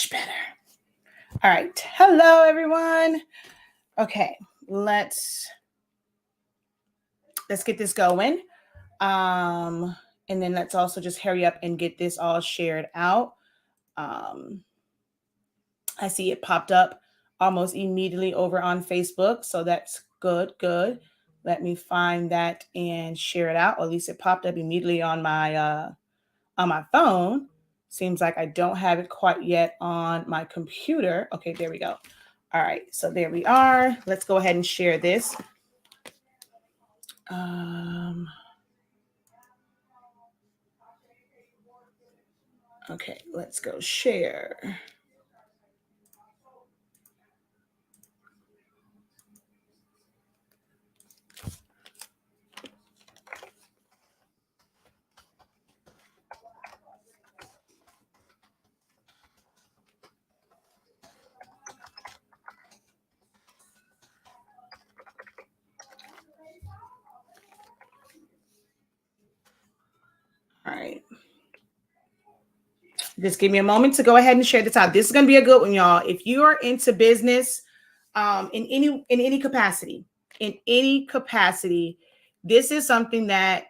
Much better. All right. Hello, everyone. Okay, let's get this going. And then let's also just hurry up and get this all shared out. I see it popped up almost immediately over on Facebook. So that's good. Let me find that and share it out. Or at least it popped up immediately on my phone. Seems like I don't have it quite yet on my computer. Okay, there we go. All right, so there we are. Let's go ahead and share this. Okay, let's go share. All right. Just give me a moment to go ahead and share this out. This is going to be a good one, y'all. If you are into business in any capacity, this is something that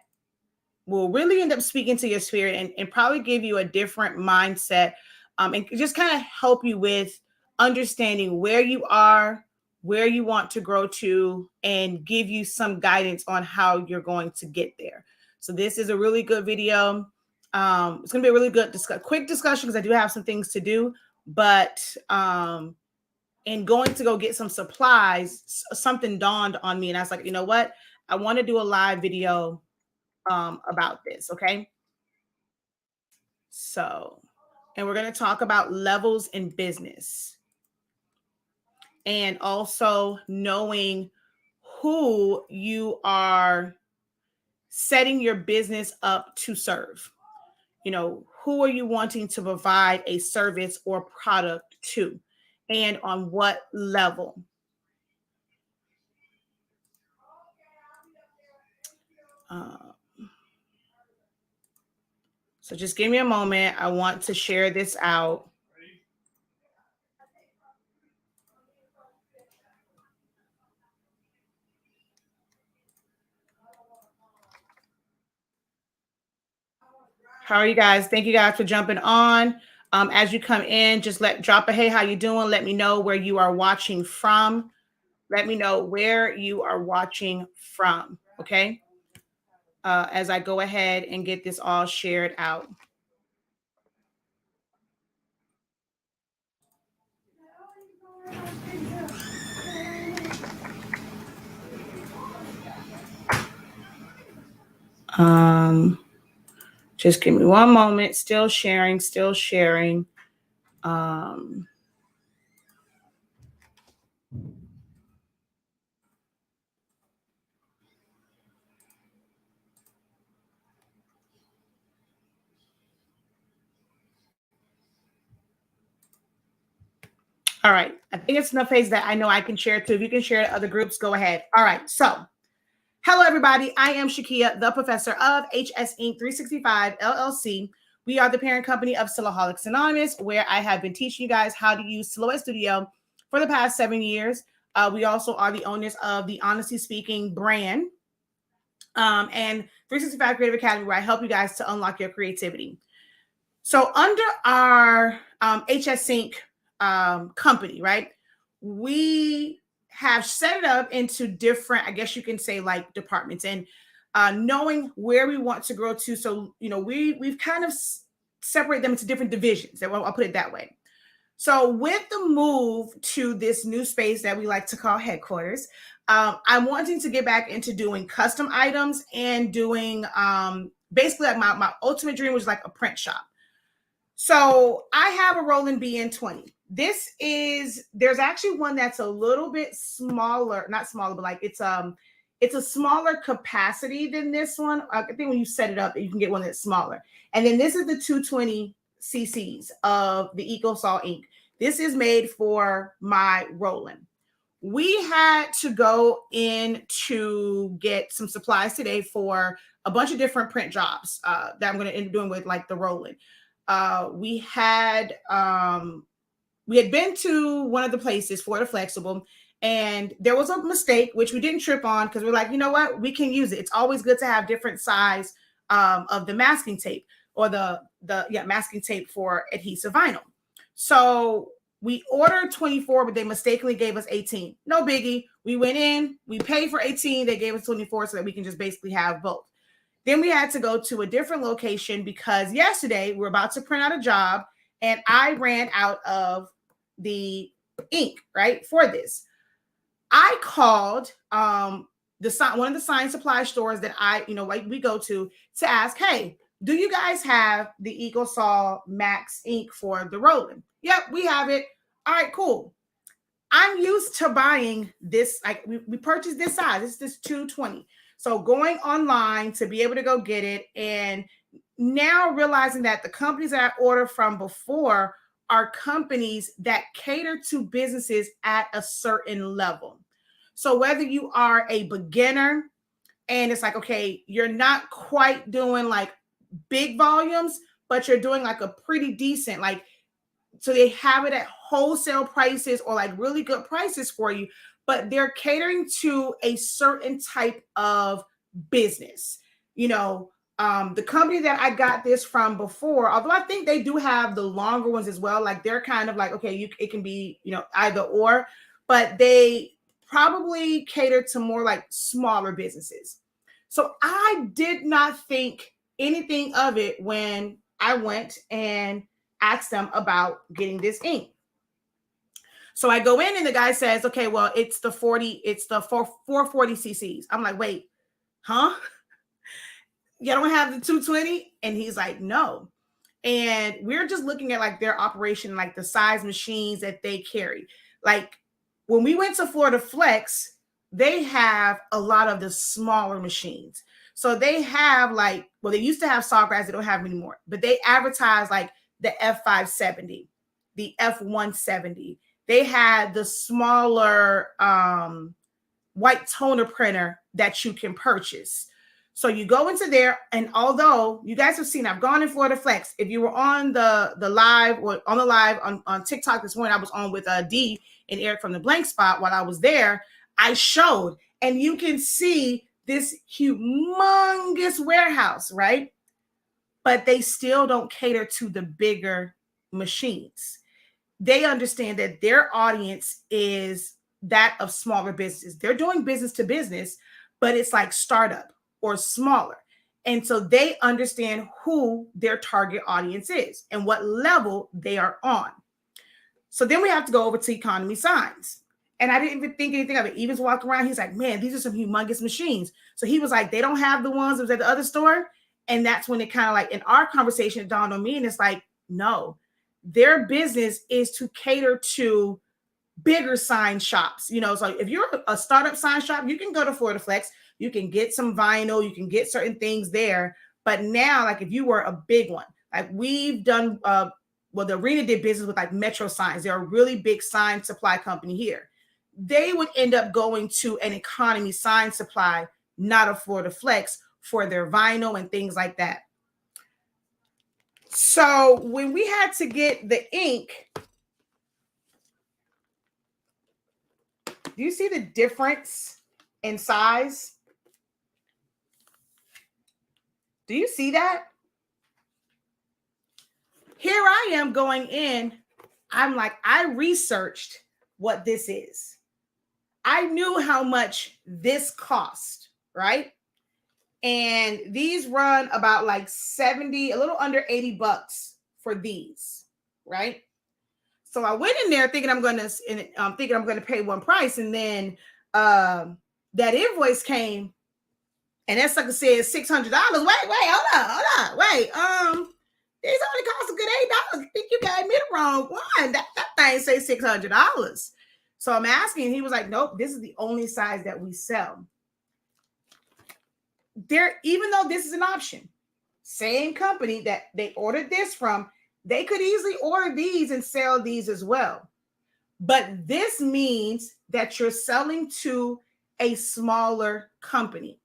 will really end up speaking to your spirit and probably give you a different mindset and just kind of help you with understanding where you are, where you want to grow to, and give you some guidance on how you're going to get there. So this is a really good video. It's going to be a really good quick discussion because I do have some things to do, but in going to go get some supplies, something dawned on me and I was like, you know what? I want to do a live video about this. Okay. So, and we're going to talk about levels in business and also knowing who you are setting your business up to serve. You know, who are you wanting to provide a service or product to, and on what level? So just give me a moment. I want to share this out. How are you guys? Thank you guys for jumping on. As you come in, just drop a hey, how you doing? Let me know where you are watching from. Let me know where you are watching from. Okay. As I go ahead and get this all shared out. Just give me one moment. Still sharing. All right. I think it's enough page that I know I can share it to. If you can share it to other groups, go ahead. All right. So, hello, everybody. I am Shakia, the professor of HS Inc. 365 LLC. We are the parent company of Silaholics Anonymous, where I have been teaching you guys how to use Silhouette Studio for the past 7 years. We also are the owners of the Honestly Speaking brand and 365 Creative Academy, where I help you guys to unlock your creativity. So under our HS Sync company, right, we have set it up into different, I guess you can say, like departments, and knowing where we want to grow to. So, you know, we've kind of separated them into different divisions. I'll put it that way. So with the move to this new space that we like to call headquarters, I'm wanting to get back into doing custom items and doing basically like my ultimate dream was like a print shop. So I have a Roland BN20. There's actually one that's a little bit smaller, not smaller, but like it's a smaller capacity than this one. I think when you set it up, you can get one that's smaller. And then this is the 220 cc's of the EcoSol ink. This is made for my Roland. We had to go in to get some supplies today for a bunch of different print jobs that I'm going to end up doing with like the Roland. We had we had been to one of the places for the flexible, and there was a mistake, which we didn't trip on because we're like, you know what, we can use it. It's always good to have different size of the masking tape, or the masking tape for adhesive vinyl. So we ordered 24, but they mistakenly gave us 18. No biggie. We went in, we paid for 18. They gave us 24 so that we can just basically have both. Then we had to go to a different location because yesterday we were about to print out a job and I ran out of the ink, right, for this. I called one of the science supply stores that like we go to ask, hey, do you guys have the EcoSol Max ink for the rolling? Yep, we have it. All right, cool. I'm used to buying this. Like we purchased this size. It's this 220. So going online to be able to go get it, and now realizing that the companies that I ordered from before are companies that cater to businesses at a certain level. So whether you are a beginner and it's like, okay, you're not quite doing like big volumes, but you're doing like a pretty decent, like, so they have it at wholesale prices or like really good prices for you, but they're catering to a certain type of business. The company that I got this from before, although I think they do have the longer ones as well, like they're kind of like, okay, it can be, either or, but they probably cater to more like smaller businesses. So I did not think anything of it when I went and asked them about getting this ink. So I go in and the guy says, okay, well, it's the 440 cc's. I'm like, wait, huh? You don't have the 220? And he's like, no. And we're just looking at like their operation, like the size machines that they carry. Like when we went to Florida Flex, they have a lot of the smaller machines. So they have like, well, they used to have Sawgrass, they don't have them anymore, but they advertise like the F570, the F170. They had the smaller white toner printer that you can purchase. So you go into there, and although you guys have seen, I've gone in Florida Flex. If you were on the live or on the live on TikTok this morning, I was on with D and Eric from the Blank Spot. While I was there, I showed, and you can see this humongous warehouse, right? But they still don't cater to the bigger machines. They understand that their audience is that of smaller businesses. They're doing business to business, but it's like startup or smaller. And so they understand who their target audience is and what level they are on. So then we have to go over to economy signs. And I didn't even think anything of it. Evans walked around. He's like, man, these are some humongous machines. So he was like, they don't have the ones that was at the other store. And that's when it kind of like in our conversation, it dawned on me. And it's like, no, their business is to cater to bigger sign shops. So if you're a startup sign shop, you can go to Florida Flex. You can get some vinyl, you can get certain things there. But now, like if you were a big one, like we've done, the Arena did business with like Metro Signs. They're a really big sign supply company here. They would end up going to an economy sign supply, not a Florida Flex, for their vinyl and things like that. So when we had to get the ink, do you see the difference in size? Do you see that? Here I am going in. I'm like, I researched what this is. I knew how much this cost, right? And these run about like 70, a little under $80 for these, right? So I went in there thinking I'm going to pay one price, and then that invoice came. And that sucker says $600. Wait, hold on. Wait, these only cost a good $8. I think you gave me the wrong one. That thing say $600. So I'm asking, he was like, nope, this is the only size that we sell. Even though this is an option, same company that they ordered this from, they could easily order these and sell these as well. But this means that you're selling to a smaller company.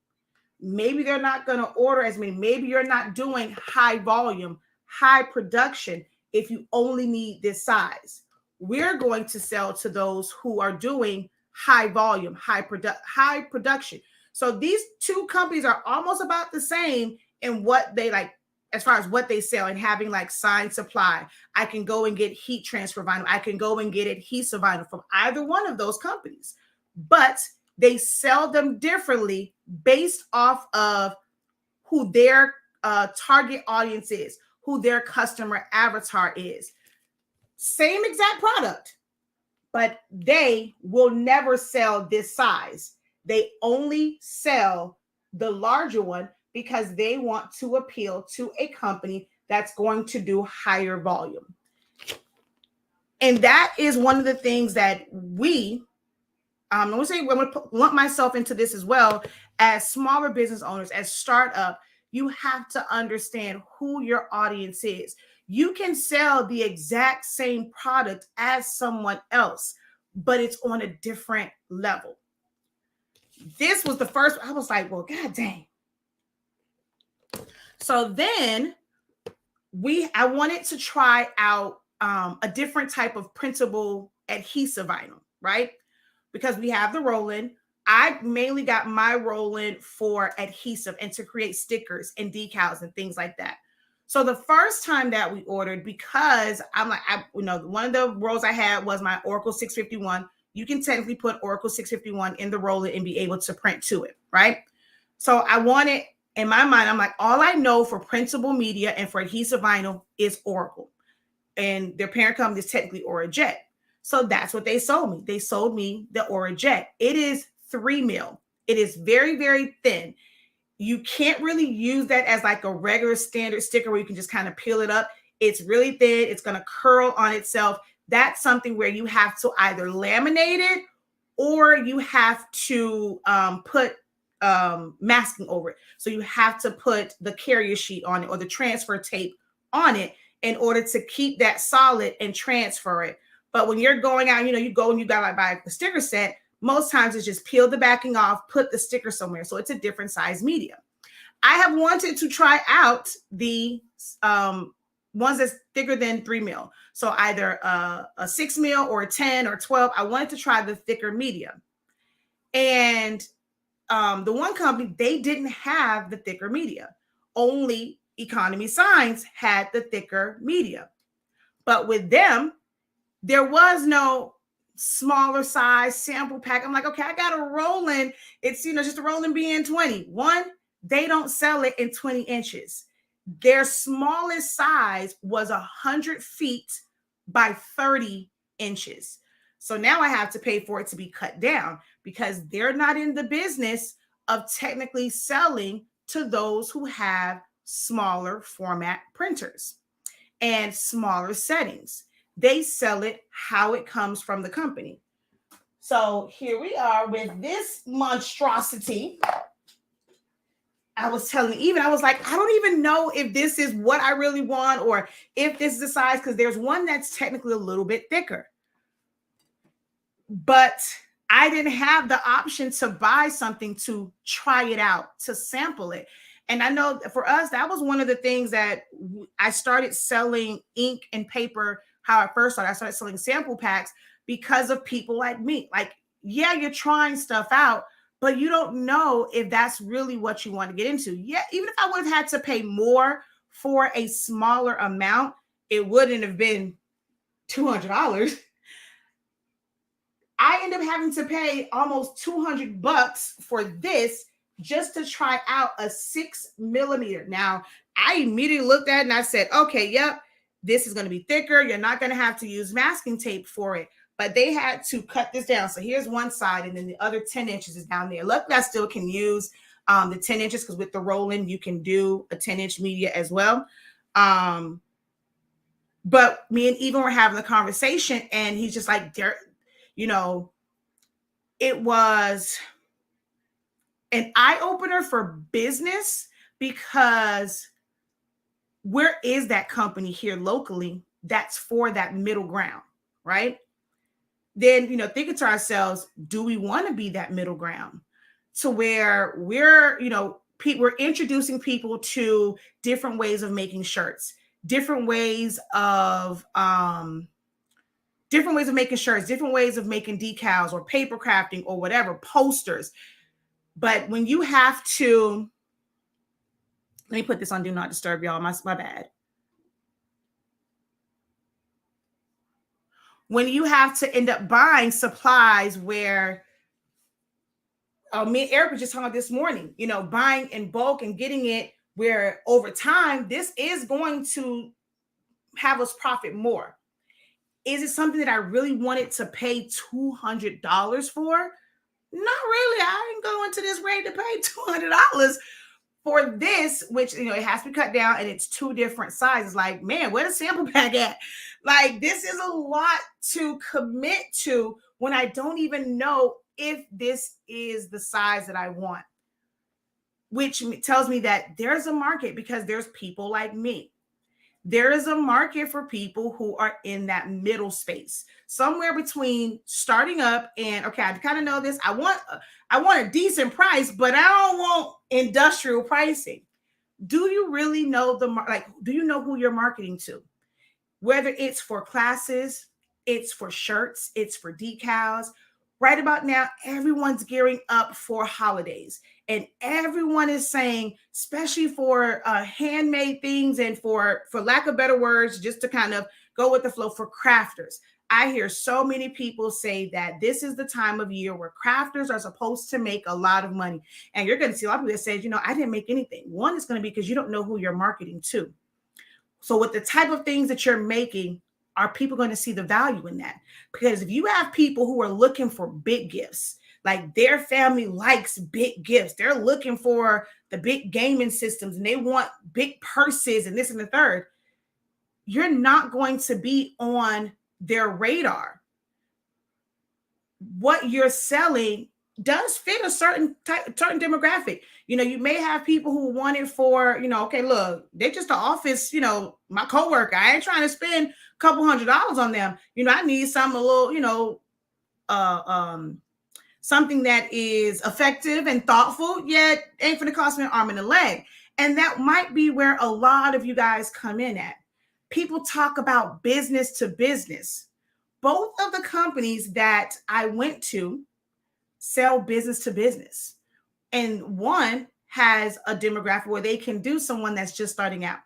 Maybe they're not going to order as many. Maybe you're not doing high volume, high production if you only need this size. we're going to sell to those who are doing high volume, high production. So these two companies are almost about the same in what they like, as far as what they sell, and having like signed supply. I can go and get heat transfer vinyl. I can go and get adhesive vinyl from either one of those companies, but they sell them differently based off of who their target audience is, who their customer avatar is. Same exact product, but they will never sell this size. They only sell the larger one because they want to appeal to a company that's going to do higher volume. And that is one of the things that I'm going to lump myself into this as well. As smaller business owners, as startup, you have to understand who your audience is. You can sell the exact same product as someone else, but it's on a different level. This was the first, I was like, well, God dang. So then I wanted to try out a different type of printable adhesive vinyl, right? Because we have the roll-in. I mainly got my roll-in for adhesive and to create stickers and decals and things like that. So the first time that we ordered, because I'm like, one of the rolls I had was my Oracle 651. You can technically put Oracle 651 in the roll-in and be able to print to it, right? So I wanted, in my mind, I'm like, all I know for printable media and for adhesive vinyl is Oracle. And their parent company is technically Orajet. So that's what they sold me. They sold me the Orajet. It is 3 mil. It is very, very thin. You can't really use that as like a regular standard sticker where you can just kind of peel it up. It's really thin. It's going to curl on itself. That's something where you have to either laminate it or you have to put masking over it. So you have to put the carrier sheet on it or the transfer tape on it in order to keep that solid and transfer it. But when you're going out, you go and you got like buy a sticker set, most times it's just peel the backing off, put the sticker somewhere. So it's a different size media. I have wanted to try out the ones that's thicker than 3 mil. So either a 6 mil or a 10 or 12. I wanted to try the thicker media. And the one company, they didn't have the thicker media. Only Economy Signs had the thicker media. But with them, there was no smaller size sample pack. I'm like, okay, I got a roll-in. It's, just a roll-in being 20. One, they don't sell it in 20 inches. Their smallest size was 100 feet by 30 inches. So now I have to pay for it to be cut down because they're not in the business of technically selling to those who have smaller format printers and smaller settings. They sell it how it comes from the company. So here we are with this monstrosity. I was telling Even, I was like, I don't even know if this is what I really want or if this is the size, because there's one that's technically a little bit thicker. But I didn't have the option to buy something to try it out, to sample it. And I know for us, that was one of the things that I started selling ink and paper. How I first started, I started selling sample packs because of people like me. Like, yeah, you're trying stuff out, but you don't know if that's really what you want to get into. Yeah, even if I would have had to pay more for a smaller amount, it wouldn't have been $200. I ended up having to pay almost $200 for this just to try out a 6 millimeter. Now, I immediately looked at it and I said, okay, yep, this is going to be thicker. You're not going to have to use masking tape for it. But they had to cut this down. So here's one side, and then the other 10 inches is down there. Luckily, I still can use the 10 inches because with the roll-in, you can do a 10-inch media as well. But me and Even were having a conversation, and he's just like, it was an eye-opener for business because where is that company here locally that's for that middle ground, right? Then, thinking to ourselves, do we want to be that middle ground to where we're introducing people to different ways of making shirts, different ways of different ways of making shirts, different ways of making decals or paper crafting or whatever, posters. But when you have to, let me put this on Do Not Disturb, y'all. My bad. When you have to end up buying supplies where, me and Eric were just talking about this morning, buying in bulk and getting it where over time, this is going to have us profit more. Is it something that I really wanted to pay $200 for? Not really. I ain't going to this rate to pay $200 for this, which, it has to be cut down and it's 2 different sizes. Like, man, where's the sample pack at? Like, this is a lot to commit to when I don't even know if this is the size that I want, which tells me that there's a market because there's people like me. There is a market for people who are in that middle space, somewhere between starting up and, okay, I kind of know this. I want a decent price, but I don't want industrial pricing. Do you really know do you know who you're marketing to? Whether it's for classes, it's for shirts, it's for decals. Right about now, everyone's gearing up for holidays. And everyone is saying, especially for handmade things and for lack of better words, just to kind of go with the flow, for crafters. I hear so many people say that this is the time of year where crafters are supposed to make a lot of money. And you're going to see a lot of people that say, I didn't make anything. One is going to be because you don't know who you're marketing to. So with the type of things that you're making, are people going to see the value in that? Because if you have people who are looking for big gifts, like their family likes big gifts, they're looking for the big gaming systems and they want big purses and this and the third, you're not going to be on their radar. What you're selling does fit a certain demographic. You may have people who want it for, okay, look, they're just the office, my coworker. I ain't trying to spend a couple $100s on them. I need something a little, something that is effective and thoughtful, yet ain't going to cost me an arm and a leg. And that might be where a lot of you guys come in at. People talk about business to business. Both of the companies that I went to sell business to business. And one has a demographic where they can do someone that's just starting out.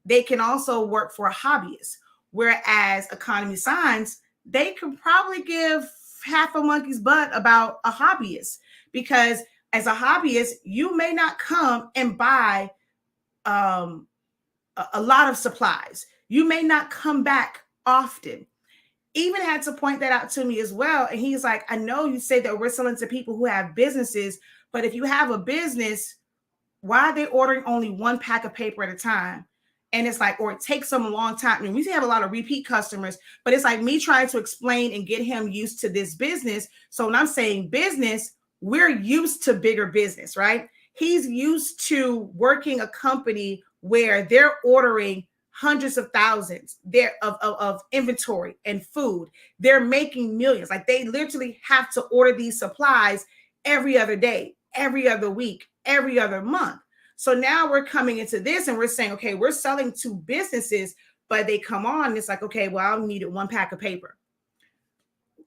They can also work for a hobbyist. Whereas Economy Signs, they can probably give half a monkey's butt about a hobbyist, because as a hobbyist, you may not come and buy a lot of supplies. You may not come back often. Even had to point that out to me as well. And he's like, I know you say that we're selling to people who have businesses, but if you have a business, why are they ordering only 1 pack of paper at a time? And it's like, or it takes them a long time. I mean, we have a lot of repeat customers, but it's like me trying to explain and get him used to this business. So when I'm saying business, we're used to bigger business, right? He's used to working a company where they're ordering hundreds of thousands of inventory and food. They're making millions. Like, they literally have to order these supplies every other day, every other week, every other month. So now we're coming into this and we're saying, okay, we're selling to businesses, but they come on and it's like, okay, well, I needed 1 pack of paper.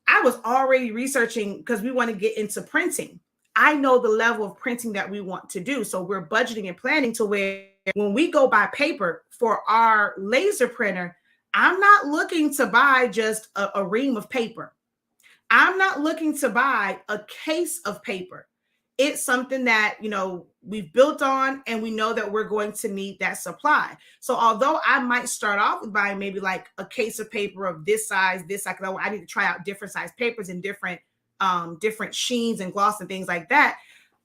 I was already researching because we want to get into printing. I know the level of printing that we want to do. So we're budgeting and planning to where when we go buy paper for our laser printer, I'm not looking to buy just a ream of paper. I'm not looking to buy a case of paper. It's something that, we've built on, and we know that we're going to need that supply. So although I might start off with buying maybe like a case of paper of this size, because I need to try out different size papers and different sheens and gloss and things like that.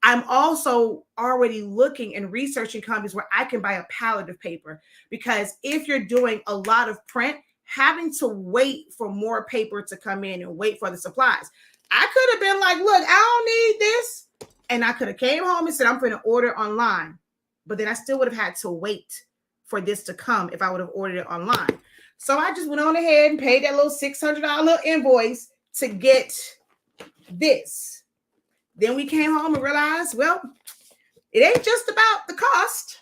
I'm also already looking and researching companies where I can buy a pallet of paper, because if you're doing a lot of print, having to wait for more paper to come in and wait for the supplies. I could have been like, look, I don't need this. And I could have came home and said, I'm going to order online. But then I still would have had to wait for this to come if I would have ordered it online. So I just went on ahead and paid that little $600 invoice to get this. Then we came home and realized, well, it ain't just about the cost.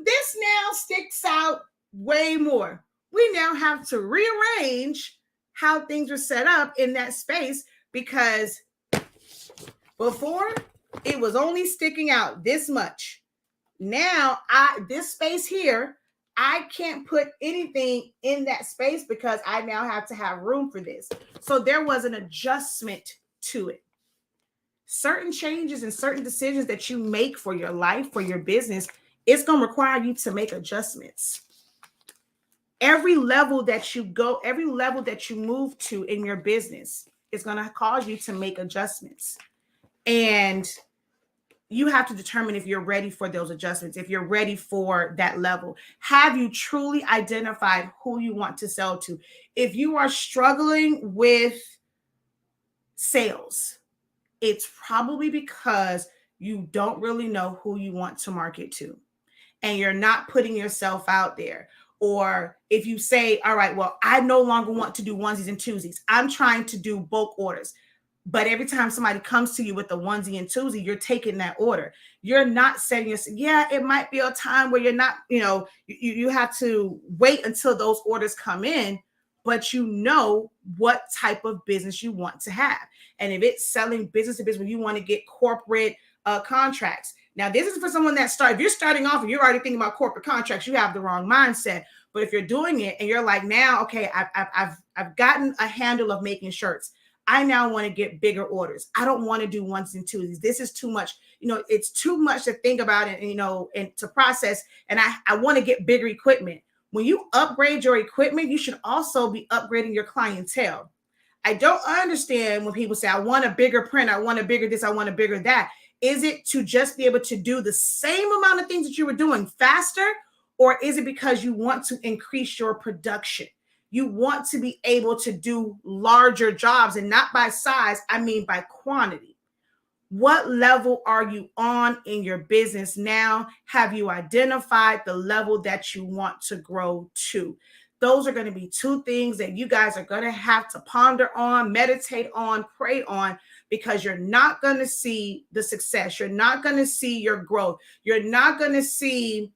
This now sticks out way more. we now have to rearrange how things are set up in that space, because before it was only sticking out this much. Now this space here, I can't put anything in that space because I now have to have room for this. So there was an adjustment to it. Certain changes and certain decisions that you make for your life, for your business, it's going to require you to make adjustments. Every level that you go, every level that you move to in your business is going to cause you to make adjustments. And you have to determine if you're ready for those adjustments, if you're ready for that level. Have you truly identified who you want to sell to? If you are struggling with sales, it's probably because you don't really know who you want to market to, and you're not putting yourself out there. Or if you say, all right, well, I no longer want to do onesies and twosies. I'm trying to do bulk orders. But every time somebody comes to you with the onesie and twosie, you're taking that order. You're not setting yourself. Yeah, it might be a time where you're not, you have to wait until those orders come in, but you know what type of business you want to have. And if it's selling business to business, when you want to get corporate contracts. Now, this is for someone that if you're starting off and you're already thinking about corporate contracts, you have the wrong mindset. But if you're doing it and you're like, now, okay, I've gotten a handle of making shirts. I now want to get bigger orders. I don't want to do ones and twos. This is too much. It's too much to think about it, and to process. And I want to get bigger equipment. When you upgrade your equipment, you should also be upgrading your clientele. I don't understand when people say, I want a bigger print. I want a bigger this. I want a bigger that. Is it to just be able to do the same amount of things that you were doing faster? Or is it because you want to increase your production? You want to be able to do larger jobs, and not by size, I mean by quantity. What level are you on in your business now? Have you identified the level that you want to grow to? Those are going to be two things that you guys are going to have to ponder on, meditate on, pray on, because you're not going to see the success. You're not going to see your growth. You're not going to see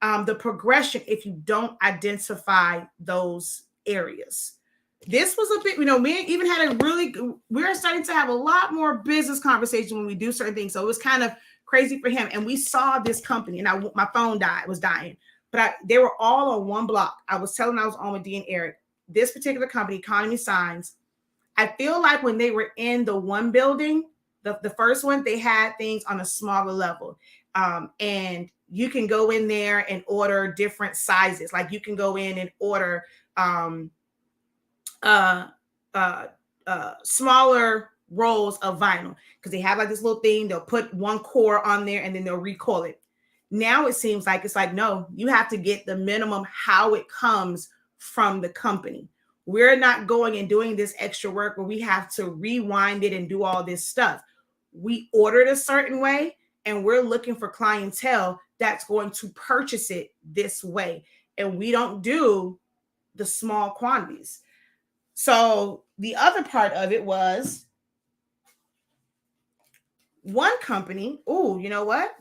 the progression if you don't identify those areas. This was a bit, me even had we're starting to have a lot more business conversation when we do certain things. So it was kind of crazy for him. And we saw this company, and my phone was dying, but they were all on one block. I was on with Dee and Eric. This particular company, Economy Signs, I feel like when they were in the one building, the first one, they had things on a smaller level. And you can go in there and order different sizes. Like you can go in and order smaller rolls of vinyl, because they have like this little thing. They'll put one core on there and then they'll recoil it. Now it seems like it's like, no, you have to get the minimum how it comes from the company. We're not going and doing this extra work where we have to rewind it and do all this stuff. We ordered a certain way, and we're looking for clientele that's going to purchase it this way. And we don't do the small quantities. So the other part of it was one company. Oh, you know what?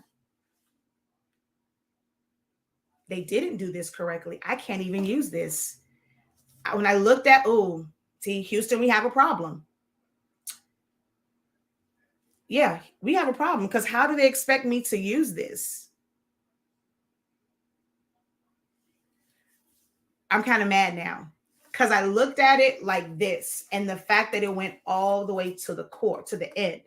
They didn't do this correctly. I can't even use this. When I looked at, see, Houston, we have a problem. Yeah, we have a problem, because how do they expect me to use this? I'm kind of mad now, because I looked at it like this, and the fact that it went all the way to the core, to the end.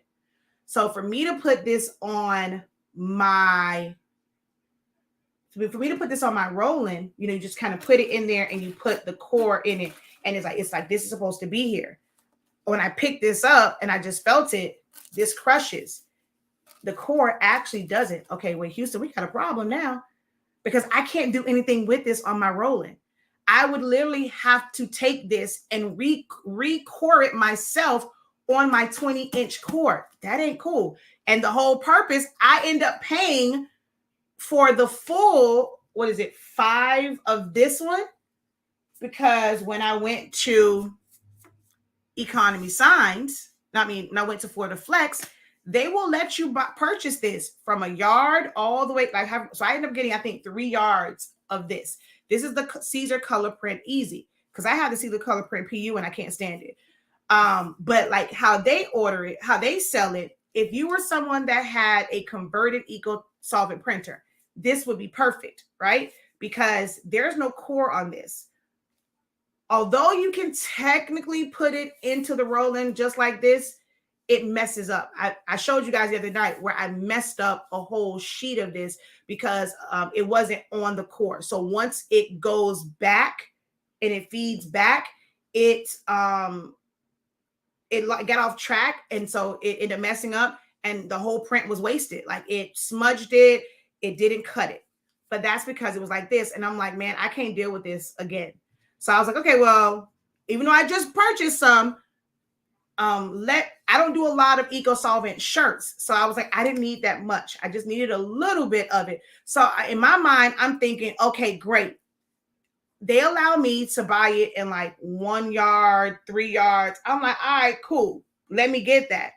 So for me to put this on my rolling, you just kind of put it in there and you put the core in it, and it's like this is supposed to be here. When I picked this up and I just felt it, this crushes. The core actually doesn't. Okay, wait, Houston, we got a problem now, because I can't do anything with this on my rolling. I would literally have to take this and re-core it myself on my 20-inch core. That ain't cool. And the whole purpose, I end up paying for the full, 5 of this one, because when I went to Economy Signs, when I went to Florida Flex, they will let you purchase this from a yard all the way. So I ended up getting, I think, 3 yards of this. This is the Caesar Color Print Easy, because I have the Caesar Color Print PU and I can't stand it. But like how they order it, how they sell it, if you were someone that had a converted eco solvent printer, this would be perfect, right? Because there's no core on this. Although you can technically put it into the roll-in just like this, it messes up. I showed you guys the other night where I messed up a whole sheet of this because it wasn't on the core. So once it goes back and it feeds back, it got off track, and so it ended up messing up, and the whole print was wasted. Like it smudged it, it didn't cut it. But that's because it was like this, and I'm like, man, I can't deal with this again. So I was like, okay, well, even though I just purchased some, I don't do a lot of eco solvent shirts. So I was like, I didn't need that much. I just needed a little bit of it. So in my mind, I'm thinking, okay, great. They allow me to buy it in like 1 yard, 3 yards. I'm like, all right, cool. Let me get that.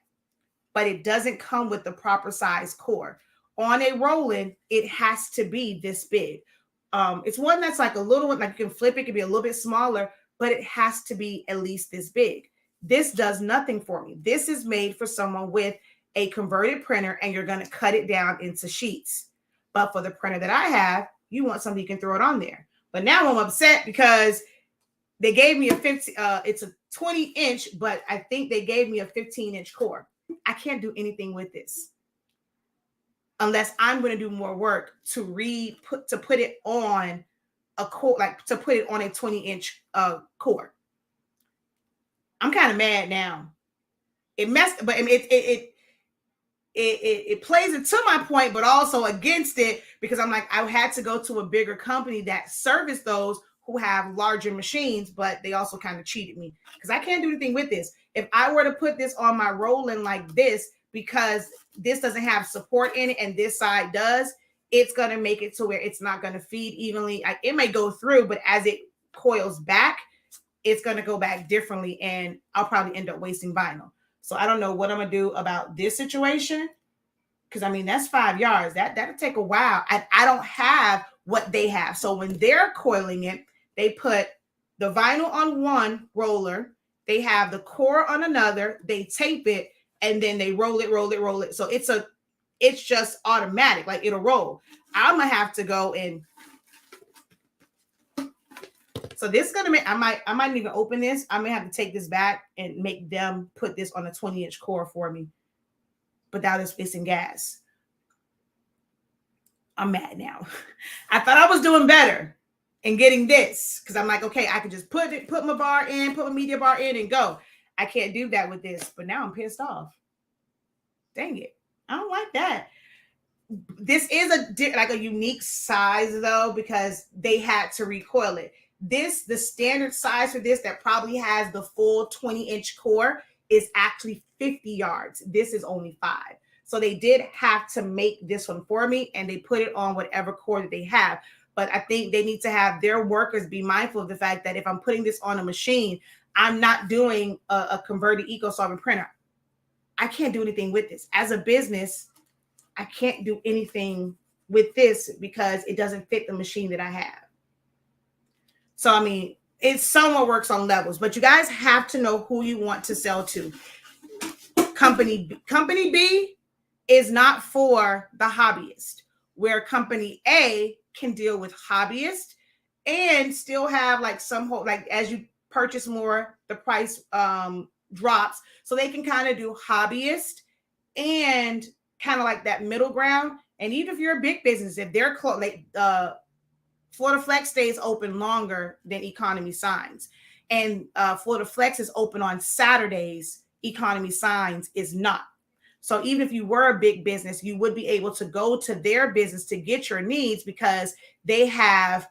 But it doesn't come with the proper size core. On a roll-in, it has to be this big. It's one that's like a little one, like you can flip it, can be a little bit smaller, but it has to be at least this big. This does nothing for me. This is made for someone with a converted printer, and you're going to cut it down into sheets. But for the printer that I have, you want something you can throw it on there. But now I'm upset because they gave me a 50, it's a 20-inch, but I think they gave me a 15-inch core. I can't do anything with this unless I'm going to do more work to put it on a core, like to put it on a 20-inch core. I'm kind of mad now. It messed, but I mean, it plays into my point, but also against it, because I'm like, I had to go to a bigger company that service those who have larger machines, but they also kind of cheated me because I can't do anything with this. If I were to put this on my roll-in like this, because this doesn't have support in it and this side does, it's going to make it to where it's not going to feed evenly. It may go through, but as it coils back, it's going to go back differently, and I'll probably end up wasting vinyl. So I don't know what I'm going to do about this situation, because I mean, that's 5 yards. That'll take a while. I don't have what they have. So when they're coiling it, they put the vinyl on one roller, they have the core on another, they tape it, and then they roll it. So it's just automatic, like it'll roll. I'm gonna have to go and so this is gonna make I might even open this. I may have to take this back and make them put this on a 20-inch core for me. But that is wasting gas. I'm mad now. I thought I was doing better in getting this, because I'm like, okay, I can just put my bar in, put my media bar in, and go. I can't do that with this, but now I'm pissed off. Dang it. I don't like that. This is a unique size though, because they had to recoil it. The standard size for this that probably has the full 20-inch core is actually 50 yards. This is only 5. So they did have to make this one for me, and they put it on whatever core that they have. But I think they need to have their workers be mindful of the fact that if I'm putting this on a machine, I'm not doing a converted eco-solvent printer. I can't do anything with this. As a business, I can't do anything with this because it doesn't fit the machine that I have. So, I mean, it somewhat works on levels, but you guys have to know who you want to sell to. Company B is not for the hobbyist, where company A can deal with hobbyists and still have like like as you purchase more, the price drops. So they can kind of do hobbyist and kind of like that middle ground. And even if you're a big business, if they're close, like Florida Flex stays open longer than Economy Signs. And Florida Flex is open on Saturdays. Economy Signs is not. So even if you were a big business, you would be able to go to their business to get your needs because they have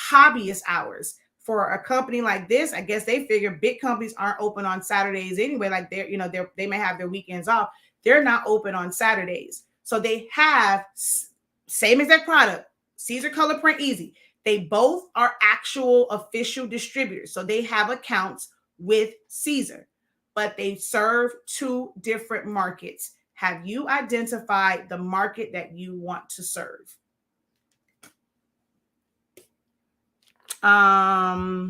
hobbyist hours. For a company like this, I guess they figure big companies aren't open on Saturdays anyway. Like they may have their weekends off. They're not open on Saturdays. So they have same exact product, Caesar Color Print Easy. They both are actual official distributors. So they have accounts with Caesar, but they serve 2 different markets. Have you identified the market that you want to serve? Yeah,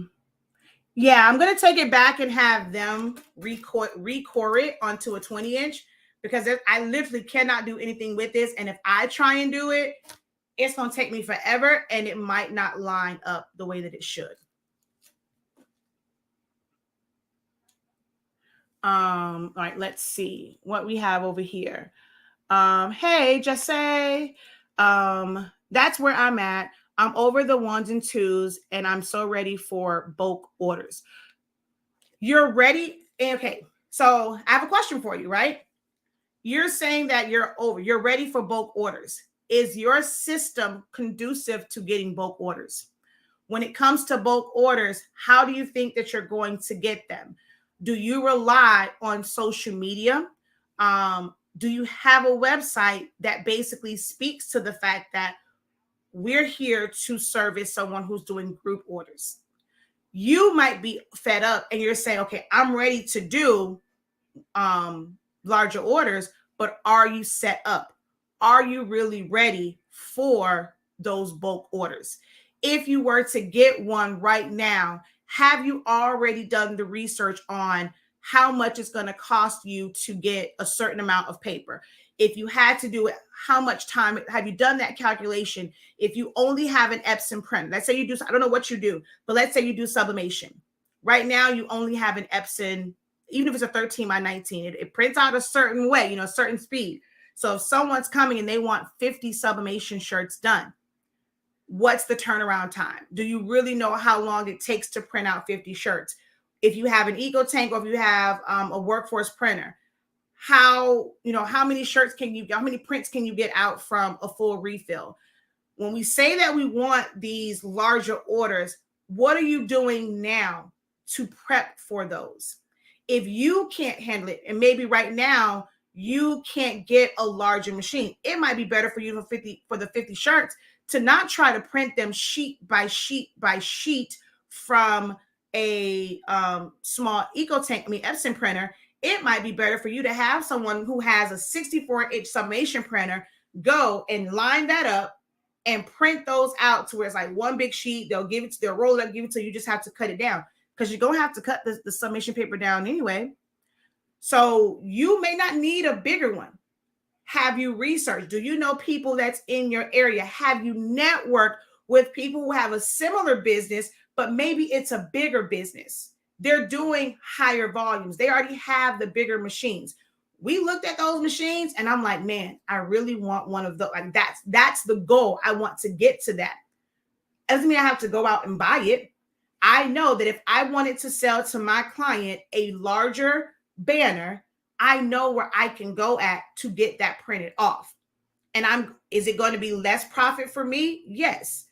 I'm going to take it back and have them record it onto a 20-inch because I literally cannot do anything with this. And if I try and do it, it's going to take me forever and it might not line up the way that it should. All right, let's see what we have over here. Hey, Jesse. That's where I'm at. I'm over the 1s and 2s and I'm so ready for bulk orders. You're ready? Okay. So I have a question for you, right? You're saying that you're ready for bulk orders. Is your system conducive to getting bulk orders? When it comes to bulk orders, how do you think that you're going to get them? Do you rely on social media? Do you have a website that basically speaks to the fact that we're here to service someone who's doing group orders? You might be fed up and you're saying, okay, I'm ready to do larger orders, but are you set up? Are you really ready for those bulk orders? If you were to get one right now, have you already done the research on how much it's going to cost you to get a certain amount of paper? If you had to do it, how much time have you done that calculation? If you only have an Epson print, let's say you do, I don't know what you do, but let's say you do sublimation. Right now, you only have an Epson, even if it's a 13 by 19, it prints out a certain way, a certain speed. So if someone's coming and they want 50 sublimation shirts done, what's the turnaround time? Do you really know how long it takes to print out 50 shirts? If you have an Eco Tank or if you have a workforce printer, how many shirts how many prints can you get out from a full refill? When we say that we want these larger orders, what are you doing now to prep for those? If you can't handle it, and maybe right now you can't get a larger machine, it might be better for you for the 50 shirts to not try to print them sheet by sheet by sheet from a small Epson printer. It might be better for you to have someone who has a 64-inch sublimation printer go and line that up and print those out to where it's like one big sheet. They'll roll it up, give it to you. You just have to cut it down because you're going to have to cut the sublimation paper down anyway. So you may not need a bigger one. Have you researched? Do you know people that's in your area? Have you networked with people who have a similar business, but maybe it's a bigger business? They're doing higher volumes. They already have the bigger machines. We looked at those machines and I'm like, man, I really want one of those. Like that's the goal. I want to get to that. Doesn't mean I have to go out and buy it. I know that if I wanted to sell to my client a larger banner, I know where I can go at to get that printed off. And is it going to be less profit for me? Yes.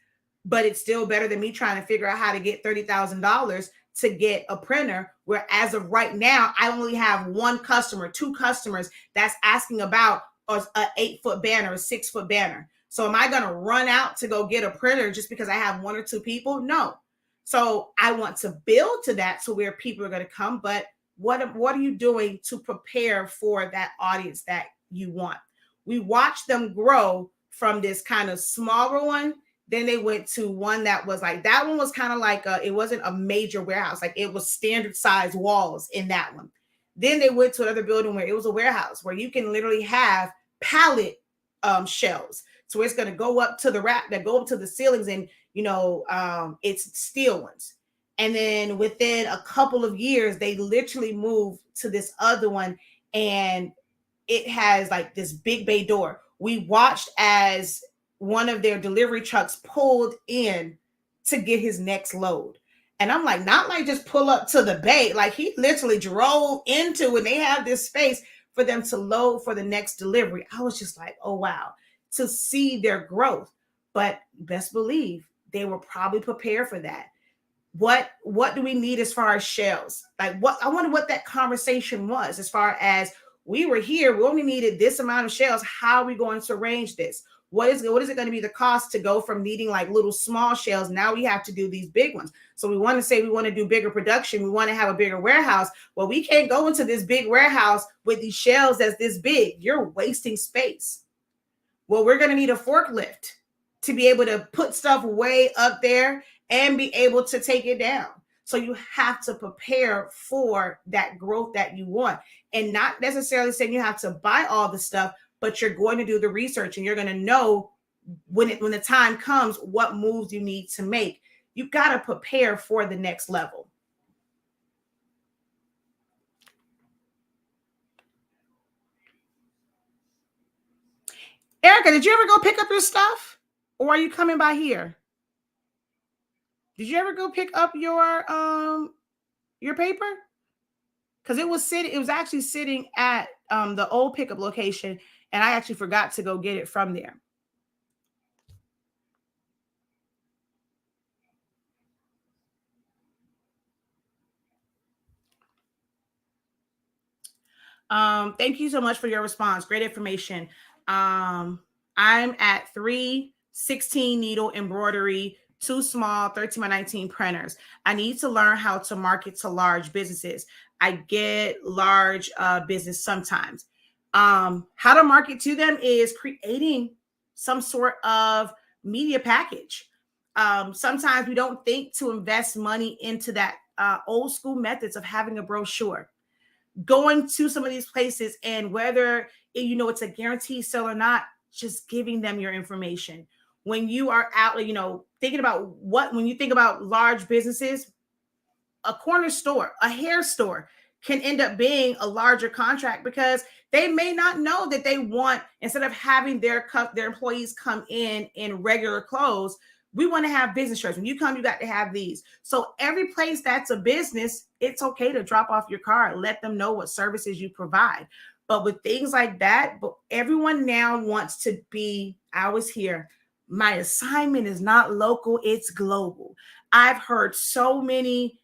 But it's still better than me trying to figure out how to get $30,000 to get a printer, where as of right now, I only have one customer, two customers that's asking about an 8-foot banner, a 6-foot banner. So am I going to run out to go get a printer just because I have one or two people? No. So I want to build to that to where people are going to come. But what are you doing to prepare for that audience that you want? We watched them grow from this kind of smaller one. Then they went to one that was like, that one was kind of like, it wasn't a major warehouse. Like it was standard size walls in that one. Then they went to another building where it was a warehouse where you can literally have pallet shelves. So it's going to go up to the rack that go up to the ceilings and, it's steel ones. And then within a couple of years, they literally moved to this other one and it has like this big bay door. We watched as one of their delivery trucks pulled in to get his next load. And I'm like, not like just pull up to the bay. Like he literally drove into it. They have this space for them to load for the next delivery. I was just like, oh, wow, to see their growth. But best believe they were probably prepared for that. What do we need as far as shelves? Like I wonder what that conversation was as far as we were here. We only needed this amount of shelves. How are we going to arrange this? What is it going to be the cost to go from needing like little small shelves? Now we have to do these big ones. So we want to do bigger production. We want to have a bigger warehouse. Well, we can't go into this big warehouse with these shelves that's this big. You're wasting space. Well, we're going to need a forklift to be able to put stuff way up there and be able to take it down. So you have to prepare for that growth that you want, and not necessarily saying you have to buy all the stuff, but you're going to do the research and you're going to know when the time comes what moves you need to make. You got to prepare for the next level. Erica, did you ever go pick up your stuff, or are you coming by here? Did you ever go pick up your paper? Because it was actually sitting at the old pickup location, and I actually forgot to go get it from there. Thank you so much for your response. Great information. I'm at 316 needle embroidery, 2 small 13 by 19 printers. I need to learn how to market to large businesses. I get large business sometimes. How to market to them is creating some sort of media package. Sometimes we don't think to invest money into that old school methods of having a brochure. Going to some of these places, and whether it's a guaranteed sale or not, just giving them your information. When you are out, thinking about when you think about large businesses, a corner store, a hair store can end up being a larger contract, because they may not know that they want, instead of having their employees come in regular clothes, we want to have business shirts. When you come, you got to have these. So every place that's a business, it's okay to drop off your card. Let them know what services you provide. But with things like that, but everyone now wants to be, I always hear, my assignment is not local, it's global. I've heard so many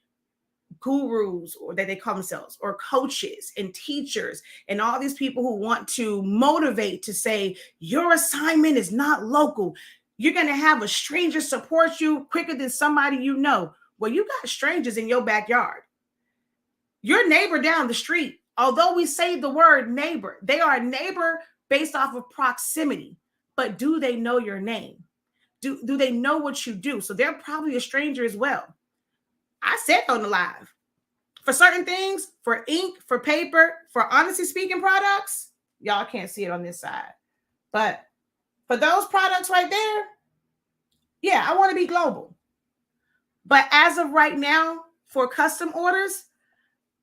gurus, or that they call themselves, or coaches and teachers, and all these people who want to motivate to say, your assignment is not local. You're going to have a stranger support you quicker than somebody you know. Well, you got strangers in your backyard. Your neighbor down the street, although we say the word neighbor, they are a neighbor based off of proximity. But do they know your name? Do they know what you do? So they're probably a stranger as well. I said on the live, for certain things, for ink, for paper, for honestly speaking products, y'all can't see it on this side, but for those products right there, yeah, I want to be global. But as of right now, for custom orders,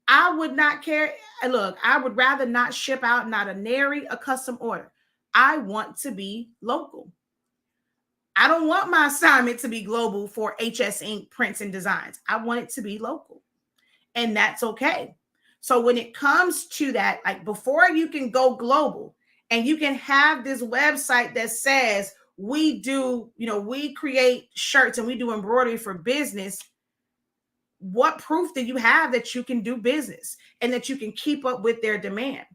I would not care. Look, I would rather not ship out, not a nary a custom order. I want to be local. I don't want my assignment to be global for HS Ink prints and designs. I want it to be local, and that's okay. So when it comes to that, like, before you can go global and you can have this website that says we do, we create shirts and we do embroidery for business, what proof do you have that you can do business and that you can keep up with their demand?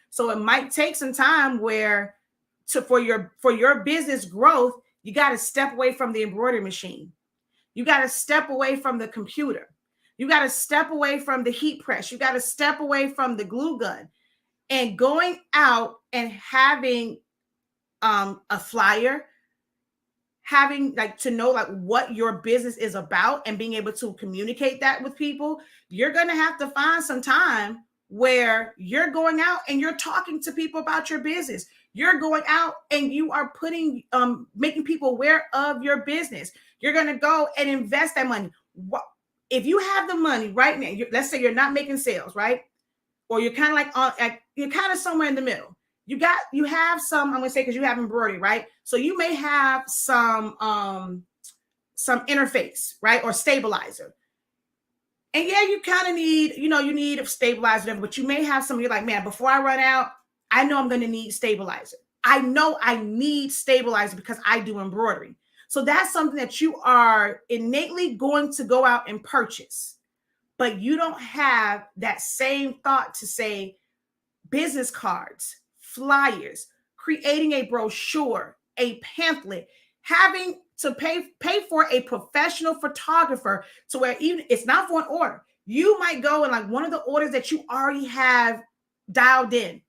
So it might take some time for your business growth, you got to step away from the embroidery machine. You got to step away from the computer. You got to step away from the heat press. You got to step away from the glue gun, and going out and having a flyer, having to know what your business is about and being able to communicate that with people. You're going to have to find some time where you're going out and you're talking to people about your business. You're going out and you are making people aware of your business. You're going to go and invest that money. If you have the money right now, let's say you're not making sales, right? Or you're kind of you're kind of somewhere in the middle. You have some, I'm going to say, because you have embroidery, right? So you may have some interface, right? Or stabilizer. And yeah, you kind of need, you need a stabilizer, but you may have some, you're like, man, before I run out, I know I'm going to need stabilizer. I know I need stabilizer because I do embroidery. So that's something that you are innately going to go out and purchase. But you don't have that same thought to say business cards, flyers, creating a brochure, a pamphlet, having to pay for a professional photographer, to where even it's not for an order. You might go and one of the orders that you already have dialed in,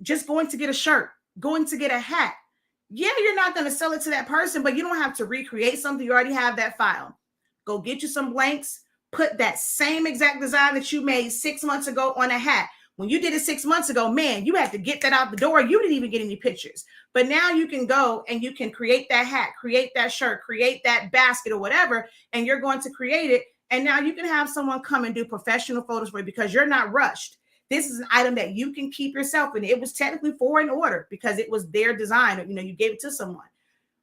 just going to get a shirt, going to get a hat. Yeah, you're not going to sell it to that person, but you don't have to recreate something. You already have that file. Go get you some blanks. Put that same exact design that you made 6 months ago on a hat. When you did it 6 months ago, man, you had to get that out the door. You didn't even get any pictures. But now you can go and you can create that hat, create that shirt, create that basket or whatever, and you're going to create it. And now you can have someone come and do professional photos for you because you're not rushed. This is an item that you can keep yourself in. It was technically for an order because it was their design. You know, you gave it to someone.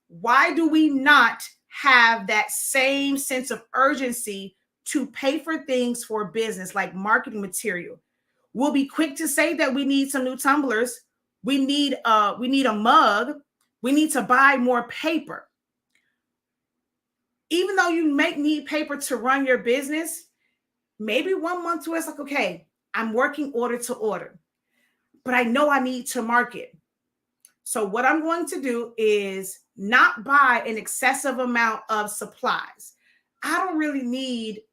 Why do we not have that same sense of urgency to pay for things for business like marketing material? We'll be quick to say that we need some new tumblers. We need a mug. We need to buy more paper. Even though you need paper to run your business, maybe 1 month to it's like, okay, I'm working order to order, but I know I need to market. So what I'm going to do is not buy an excessive amount of supplies. I don't really need,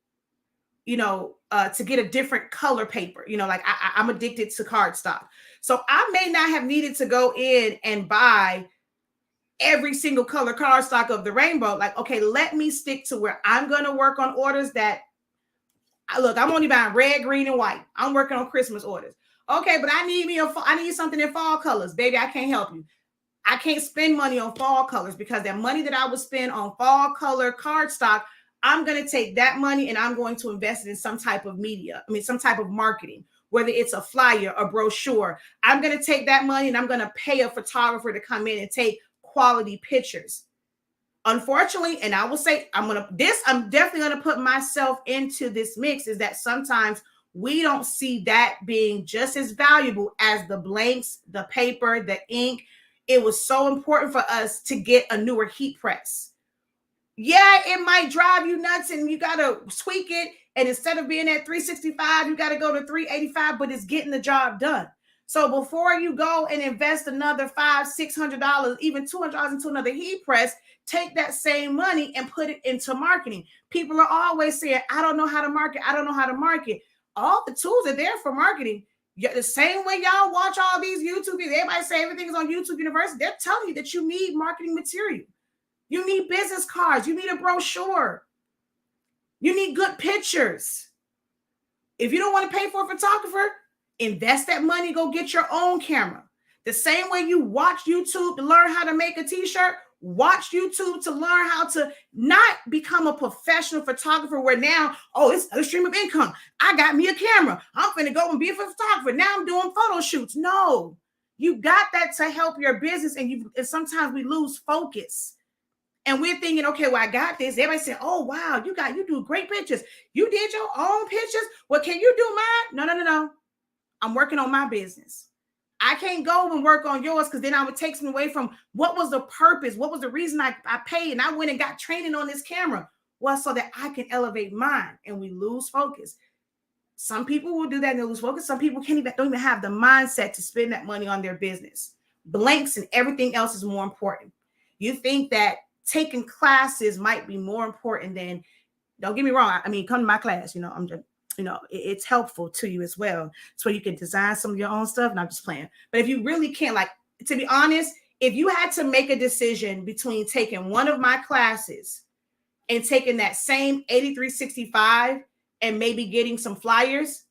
to get a different color paper. Like I'm addicted to cardstock. So I may not have needed to go in and buy every single color cardstock of the rainbow. Like, okay, let me stick to where I'm going to work on orders that, look, I'm only buying red, green, and white. I'm working on Christmas orders. Okay, but I need something in fall colors. Baby, I can't help you. I can't spend money on fall colors because that money that I would spend on fall color cardstock, I'm going to take that money and I'm going to invest it in some type of media. Some type of marketing, whether it's a flyer, a brochure. I'm going to take that money and I'm going to pay a photographer to come in and take quality pictures. Unfortunately, and I will say, I'm definitely going to put myself into this mix, is that sometimes we don't see that being just as valuable as the blanks, the paper, the ink. It was so important for us to get a newer heat press. Yeah, it might drive you nuts and you got to tweak it. And instead of being at 365, you got to go to 385, but it's getting the job done. So before you go and invest another $500, $600, even $200 into another heat press, take that same money and put it into marketing. People are always saying, I don't know how to market. I don't know how to market. All the tools are there for marketing. The same way y'all watch all these YouTube videos, everybody say everything is on YouTube University. They're telling you that you need marketing material. You need business cards. You need a brochure. You need good pictures. If you don't want to pay for a photographer, invest that money, go get your own camera. The same way you watch YouTube to learn how to make a t-shirt, watch YouTube to learn how to not become a professional photographer where now, it's a stream of income. I got me a camera. I'm going to go and be a photographer. Now I'm doing photo shoots. No, you got that to help your business. And sometimes we lose focus. And we're thinking, okay, well, I got this. Everybody saying, oh, wow, you do great pictures. You did your own pictures. Well, can you do mine? No. I'm working on my business. I can't go and work on yours because then I would take some away from what was the purpose? What was the reason I paid? And I went and got training on this camera. Well, so that I can elevate mine, and we lose focus. Some people will do that and they lose focus. Some people don't even have the mindset to spend that money on their business. Blanks and everything else is more important. You think that taking classes might be more important than, don't get me wrong. Come to my class, I'm just, it's helpful to you as well. So you can design some of your own stuff. And I'm just playing. But if you really can't, to be honest, if you had to make a decision between taking one of my classes and taking that same 8365 and maybe getting some flyers,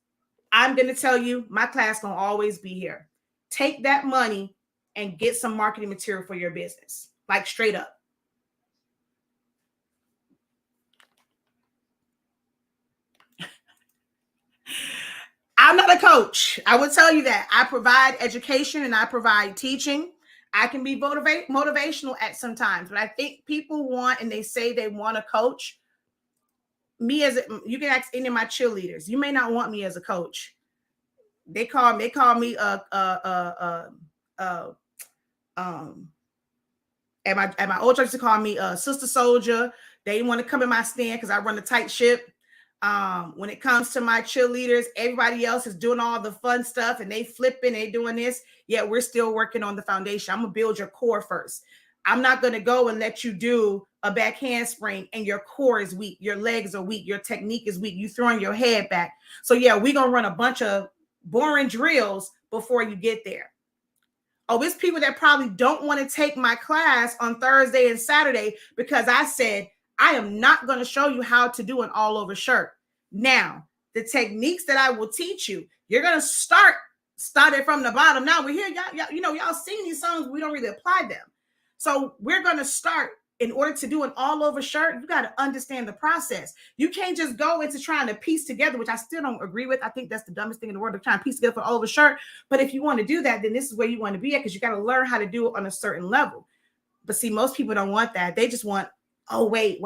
I'm going to tell you my class going to always be here. Take that money and get some marketing material for your business, straight up. I'm not a coach. I will tell you that. I provide education and I provide teaching. I can be motivational at some times, but I think people want, and they say they want a coach. You can ask any of my cheerleaders. You may not want me as a coach. They call me at my old church, they call me Sister Soldier. They want to come in my stand because I run a tight ship. When it comes to my cheerleaders, everybody else is doing all the fun stuff and they flipping, they doing this. Yet we're still working on the foundation. I'm gonna build your core first. I'm not gonna go and let you do a back handspring and your core is weak, your legs are weak, your technique is weak, you throwing your head back. So yeah, we're gonna run a bunch of boring drills before you get there. Oh, it's people that probably don't want to take my class on Thursday and Saturday because I said, I am not going to show you how to do an all over shirt. Now, the techniques that I will teach you, you're going to start it from the bottom. Now we're here, y'all sing these songs, we don't really apply them. So we're going to start. In order to do an all over shirt, you got to understand the process. You can't just go into trying to piece together, which I still don't agree with. I think that's the dumbest thing in the world, to try and piece together for all over shirt. But if you want to do that, then this is where you want to be at, because you got to learn how to do it on a certain level. But see, most people don't want that. They just want, oh, wait,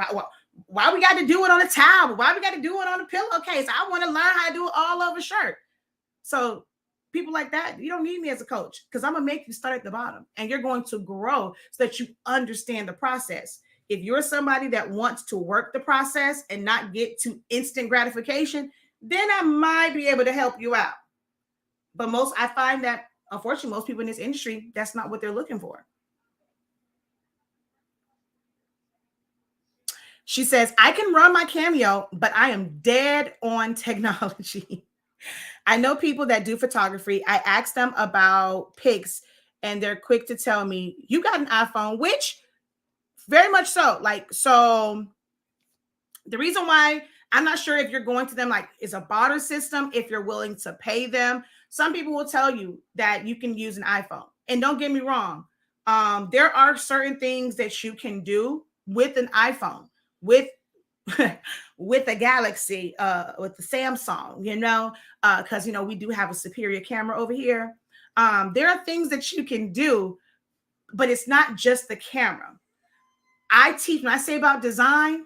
why we got to do it on a towel? Why we got to do it on a pillowcase? I want to learn how to do it all over shirt. So people like that, you don't need me as a coach, because I'm going to make you start at the bottom, and you're going to grow so that you understand the process. If you're somebody that wants to work the process and not get to instant gratification, then I might be able to help you out. But I find that, unfortunately, most people in this industry, that's not what they're looking for. She says, I can run my Cameo, but I am dead on technology. I know people that do photography. I asked them about pics, and they're quick to tell me, you got an iPhone, which very much so. So the reason why I'm not sure if you're going to them, is a barter system, if you're willing to pay them. Some people will tell you that you can use an iPhone. And don't get me wrong. There are certain things that you can do with an iPhone, with a Galaxy, with the Samsung, because, we do have a superior camera over here. There are things that you can do, but it's not just the camera. I teach, when I say about design,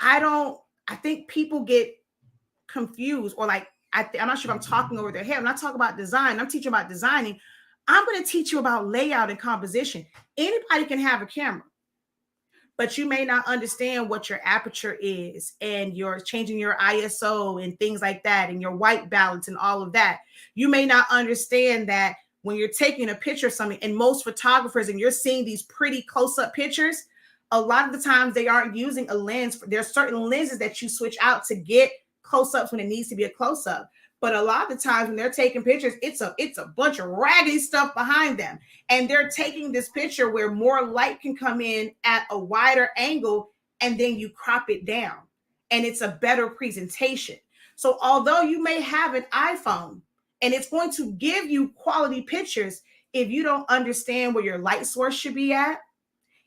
I think people get confused, or I'm not sure if I'm talking over their head. When I talk about design, I'm teaching about designing. I'm going to teach you about layout and composition. Anybody can have a camera, but you may not understand what your aperture is, and you're changing your ISO and things like that, and your white balance and all of that. You may not understand that when you're taking a picture of something, and most photographers, and you're seeing these pretty close-up pictures, a lot of the times they aren't using a lens. There are certain lenses that you switch out to get close-ups when it needs to be a close-up. But a lot of the times when they're taking pictures, it's a bunch of raggedy stuff behind them. And they're taking this picture where more light can come in at a wider angle, and then you crop it down, and it's a better presentation. So although you may have an iPhone and it's going to give you quality pictures, if you don't understand where your light source should be at,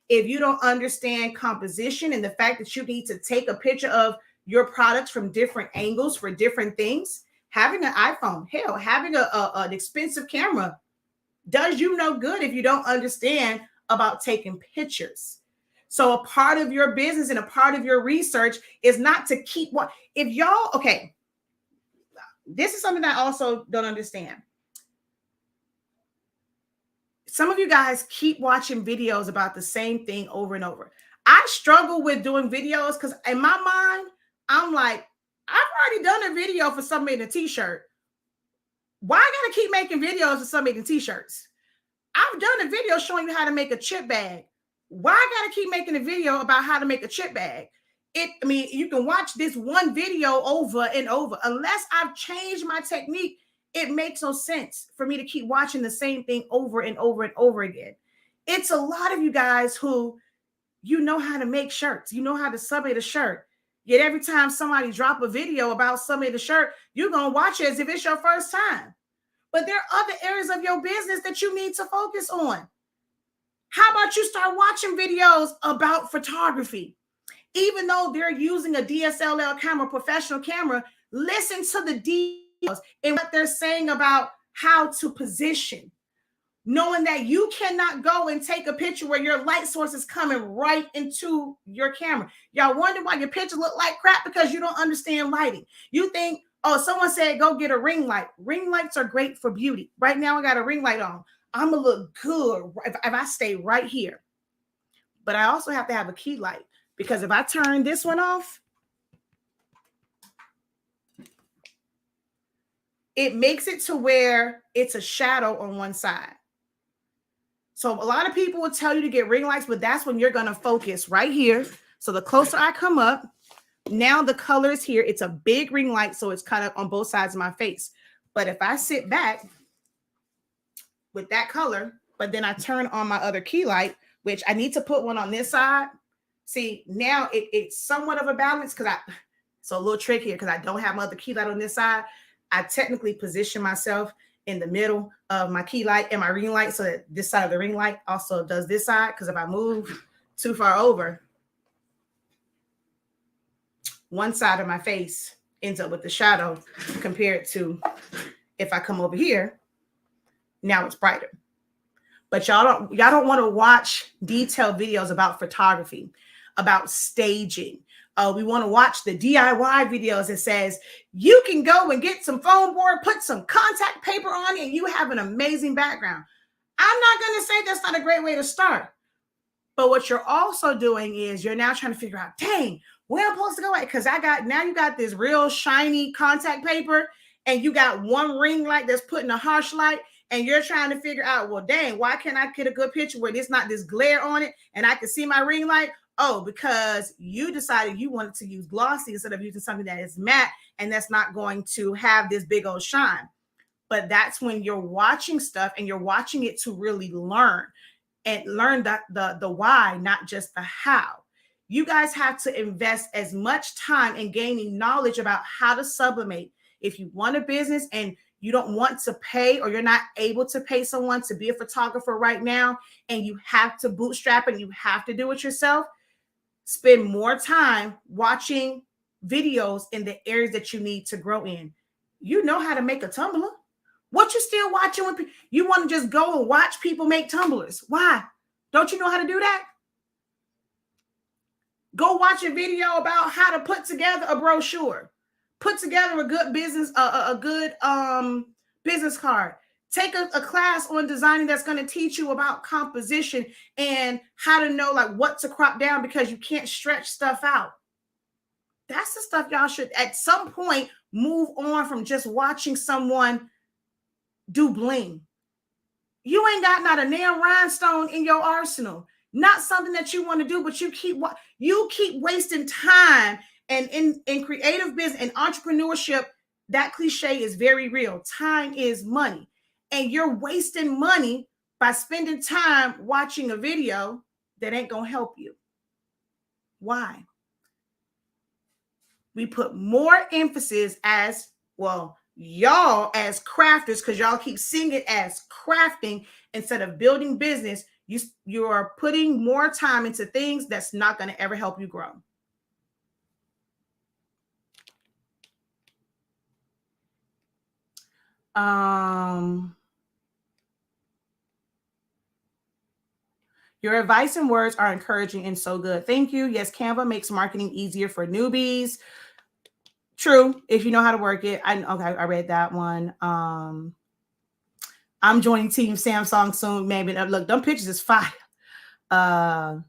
if you don't understand composition and the fact that you need to take a picture of your products from different angles for different things, having an iPhone, hell, having an expensive camera does you no good if you don't understand about taking pictures. So a part of your business and a part of your research is not to keep what, if y'all, okay, this is something I also don't understand. Some of you guys keep watching videos about the same thing over and over. I struggle with doing videos because in my mind, I'm like, I've already done a video for somebody in a t-shirt. Why I gotta keep making videos for somebody in t-shirts? I've done a video showing you how to make a chip bag. Why I gotta keep making a video about how to make a chip bag? You can watch this one video over and over. Unless I've changed my technique, it makes no sense for me to keep watching the same thing over and over and over again. It's a lot of you guys who, know how to make shirts. You know how to submit a shirt. Yet every time somebody drop a video about submitting a shirt, you're going to watch it as if it's your first time. But there are other areas of your business that you need to focus on. How about you start watching videos about photography? Even though they're using a DSLR camera, professional camera, listen to the details and what they're saying about how to position, knowing that you cannot go and take a picture where your light source is coming right into your camera. Y'all wonder why your pictures look like crap? Because you don't understand lighting. You think, oh, someone said go get a ring light. Ring lights are great for beauty. Right now I got a ring light on. I'm gonna look good if I stay right here. But I also have to have a key light, because if I turn this one off, it makes it to where it's a shadow on one side. So a lot of people will tell you to get ring lights, but that's when you're going to focus right here. So the closer I come up, now the color is here. It's a big ring light, so it's kind of on both sides of my face. But if I sit back with that color, but then I turn on my other key light, which I need to put one on this side. See, now it's somewhat of a balance because it's a little trickier because I don't have my other key light on this side. I technically position myself in the middle of my key light and my ring light so that this side of the ring light also does this side, because if I move too far over, one side of my face ends up with the shadow compared to if I come over here, now it's brighter. But y'all don't want to watch detailed videos about photography, about staging. We want to watch the DIY videos that says you can go and get some foam board, put some contact paper on it, and you have an amazing background. I'm not going to say that's not a great way to start. But what you're also doing is you're now trying to figure out, dang, where I'm supposed to go at? Because you got this real shiny contact paper and you got one ring light that's putting a harsh light, and you're trying to figure out, well, dang, why can't I get a good picture where there's not this glare on it and I can see my ring light? Oh, because you decided you wanted to use glossy instead of using something that is matte and that's not going to have this big old shine. But that's when you're watching stuff and you're watching it to really learn the why, not just the how. You guys have to invest as much time in gaining knowledge about how to sublimate. If you want a business and you don't want to pay, or you're not able to pay someone to be a photographer right now, and you have to bootstrap and you have to do it yourself, spend more time watching videos in the areas that you need to grow in. You know how to make a tumbler. What you still watching? You want to just go and watch people make tumblers? Why? Don't you know how to do that? Go watch a video about how to put together a brochure. Put together a good business, a good business card. Take a class on designing that's going to teach you about composition and how to know like what to crop down, because you can't stretch stuff out. That's the stuff y'all should at some point move on from, just watching someone do bling. You ain't got not a nail rhinestone in your arsenal. Not something that you want to do, but you keep wasting time. And in creative business and entrepreneurship, that cliche is very real. Time is money. And you're wasting money by spending time watching a video that ain't going to help you. Why? We put more emphasis as, well, y'all as crafters, because y'all keep seeing it as crafting instead of building business. You're putting more time into things that's not going to ever help you grow. Your advice and words are encouraging and so good. Thank you. Yes, Canva makes marketing easier for newbies. True, if you know how to work it. I read that one. I'm joining Team Samsung soon. Maybe look, them pictures is fire. I'm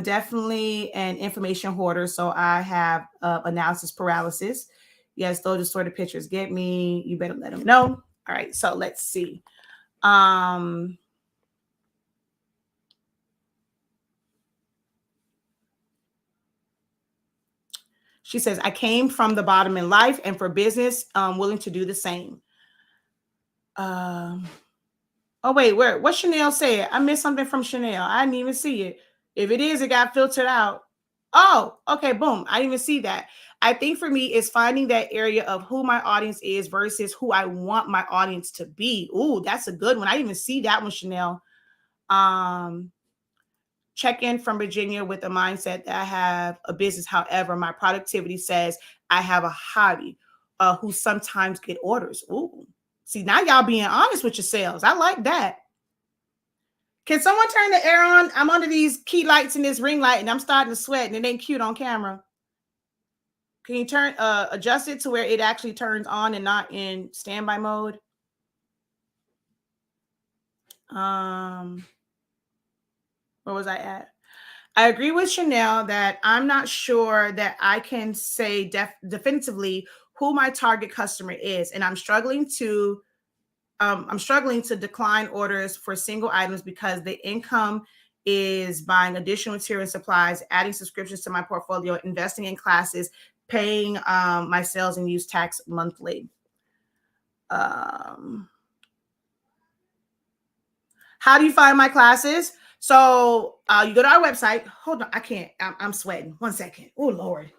definitely an information hoarder, so I have analysis paralysis. Yes, those are sort of pictures get me. You better let them know. All right, so let's see. She says, I came from the bottom in life, and for business, willing to do the same. Oh, wait, what Chanel said? I missed something from Chanel. I didn't even see it. If it is, it got filtered out. Oh, okay, boom. I didn't even see that. I think for me, it's finding that area of who my audience is versus who I want my audience to be. Ooh, that's a good one. I didn't even see that one, Chanel. Check in from Virginia with the mindset that I have a business. However, my productivity says I have a hobby who sometimes get orders. Ooh, see, now y'all being honest with yourselves. I like that. Can someone turn the air on? I'm under these key lights and this ring light, and I'm starting to sweat, and it ain't cute on camera. Can you adjust it to where it actually turns on and not in standby mode? Where was I at? I agree with Chanel that I'm not sure that I can say definitively who my target customer is, and I'm struggling to decline orders for single items because the income is buying additional material and supplies, adding subscriptions to my portfolio, investing in classes, paying my sales and use tax monthly. How do you find my classes? So you go to our website. Hold on, I can't. I'm sweating. 1 second. Oh Lord.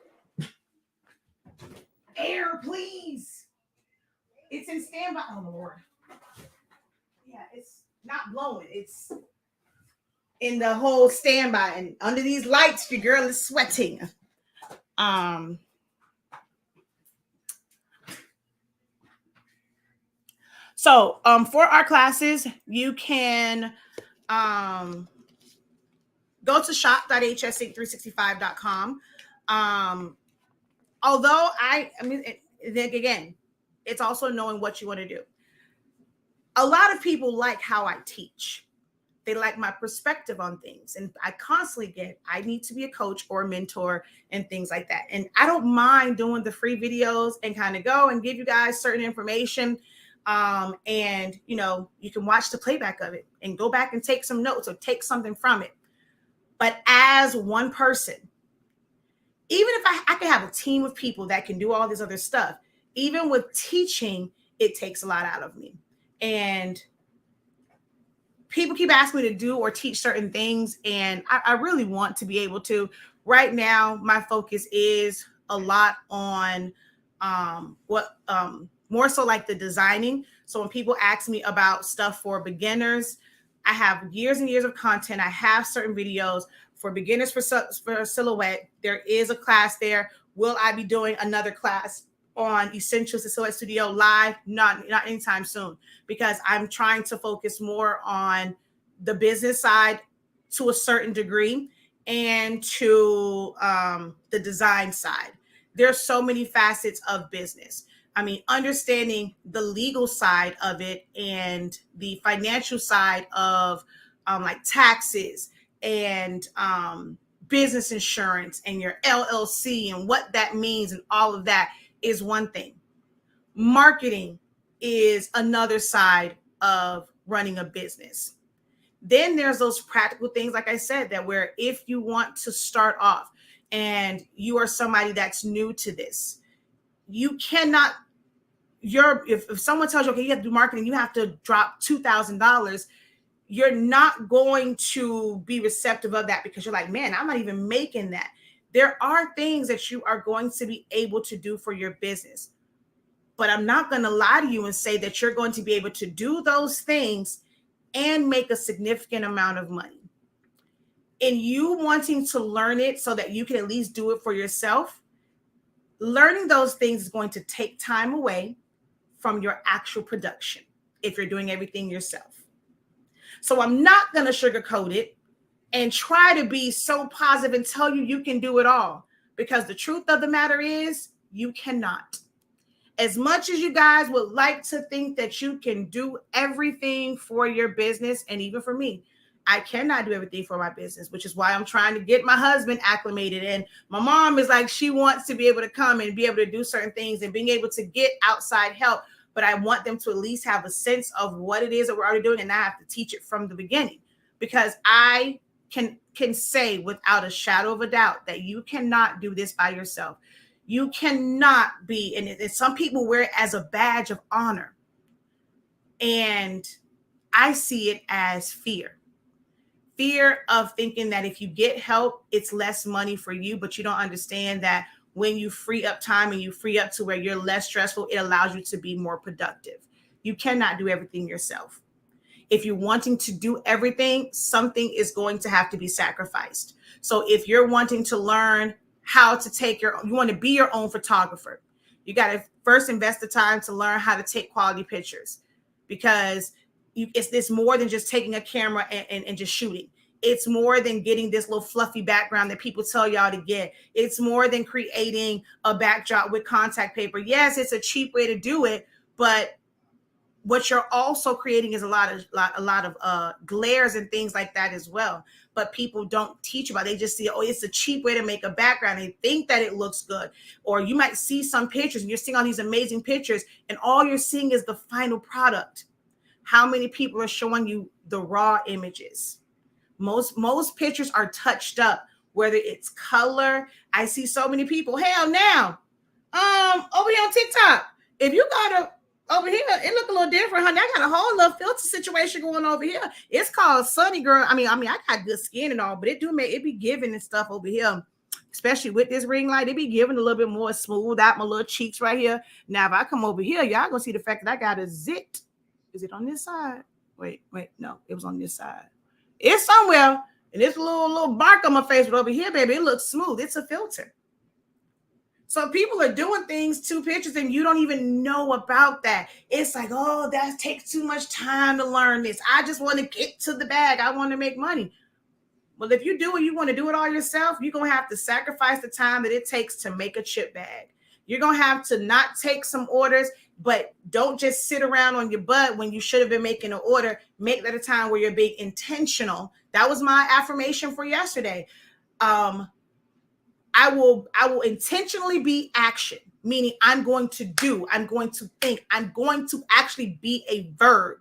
Air, please. It's in standby. Oh Lord. Yeah, it's not blowing. It's in the whole standby, and under these lights, your girl is sweating. So for our classes, you can go to shop.hsinc365.com. Although I mean, again, it's also knowing what you want to do. A lot of people like how I teach. They like my perspective on things. And I constantly get, I need to be a coach or a mentor and things like that. And I don't mind doing the free videos and kind of go and give you guys certain information. And, you know, you can watch the playback of it and go back and take some notes or take something from it. But as one person, even if I can have a team of people that can do all this other stuff, even with teaching, it takes a lot out of me. And people keep asking me to do or teach certain things, and I really want to be able to. Right now, my focus is a lot on more so like the designing. So when people ask me about stuff for beginners, I have years and years of content. I have certain videos for beginners for silhouette. There is a class there. Will I be doing another class on Essentials to Silhouette Studio live? Not anytime soon, because I'm trying to focus more on the business side to a certain degree and to the design side. There's so many facets of business. I mean, understanding the legal side of it and the financial side of like taxes and business insurance and your LLC and what that means and all of that is one thing. Marketing is another side of running a business. Then there's those practical things, like I said, that where if you want to start off and you are somebody that's new to this, you cannot, if someone tells you, okay, you have to do marketing, you have to drop $2,000, you're not going to be receptive of that because you're like, man, I'm not even making that. There are things that you are going to be able to do for your business. But I'm not going to lie to you and say that you're going to be able to do those things and make a significant amount of money. And you wanting to learn it so that you can at least do it for yourself, learning those things is going to take time away from your actual production if you're doing everything yourself. So I'm not going to sugarcoat it and try to be so positive and tell you can do it all, because the truth of the matter is you cannot. As much as you guys would like to think that you can do everything for your business, and even for me, I cannot do everything for my business, which is why I'm trying to get my husband acclimated. And my mom is like, she wants to be able to come and be able to do certain things and being able to get outside help. But I want them to at least have a sense of what it is that we're already doing, and I have to teach it from the beginning, because I can say without a shadow of a doubt that you cannot do this by yourself. You cannot be, and some people wear it as a badge of honor. And I see it as fear. Fear of thinking that if you get help, it's less money for you, but you don't understand that when you free up time and you free up to where you're less stressful, it allows you to be more productive. You cannot do everything yourself. If you're wanting to do everything, something is going to have to be sacrificed. So if you're wanting to learn how to you want to be your own photographer, you got to first invest the time to learn how to take quality pictures, because it's more than just taking a camera and just shooting. It's more than getting this little fluffy background that people tell y'all to get. It's more than creating a backdrop with contact paper. Yes, it's a cheap way to do it, but what you're also creating is a lot of glares and things like that as well. But people don't teach about it. They just see, oh, it's a cheap way to make a background. They think that it looks good. Or you might see some pictures and you're seeing all these amazing pictures and all you're seeing is the final product. How many people are showing you the raw images? Most pictures are touched up, whether it's color. I see so many people, hell now, over here on TikTok, if you got Over here, it look a little different, honey. I got a whole little filter situation going over here. It's called Sunny Girl. I mean, I got good skin and all, but it be giving and stuff over here, especially with this ring light. It be giving a little bit more smooth out my little cheeks right here. Now, if I come over here, y'all gonna see the fact that I got a zit. Is it on this side? Wait, no, it was on this side. It's somewhere, and it's a little bark on my face, but over here, baby, it looks smooth. It's a filter. So people are doing things to pictures and you don't even know about that. It's like, oh, that takes too much time to learn this. I just want to get to the bag. I want to make money. Well, if you do it, you want to do it all yourself, you're going to have to sacrifice the time that it takes to make a chip bag. You're going to have to not take some orders, but don't just sit around on your butt when you should have been making an order. Make that a time where you're being intentional. That was my affirmation for yesterday. I will intentionally be action, meaning I'm going to do, I'm going to think, I'm going to actually be a verb,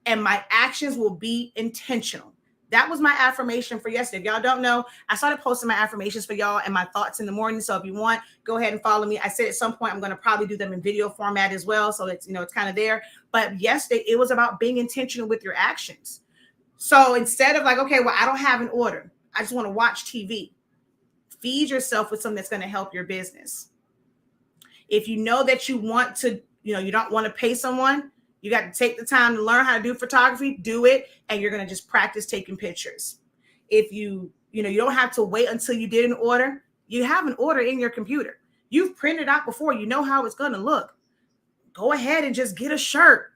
and my actions will be intentional. That was my affirmation for yesterday. If y'all don't know, I started posting my affirmations for y'all and my thoughts in the morning. So if you want, go ahead and follow me. I said at some point I'm going to probably do them in video format as well. So it's, it's kind of there. But yesterday it was about being intentional with your actions. So instead of like, okay, well, I don't have an order, I just want to watch TV. Feed yourself with something that's going to help your business. If you know that you want to, you don't want to pay someone, you got to take the time to learn how to do photography, do it, and you're going to just practice taking pictures. If you don't have to wait until you did an order, you have an order in your computer. You've printed out before, you know how it's going to look. Go ahead and just get a shirt.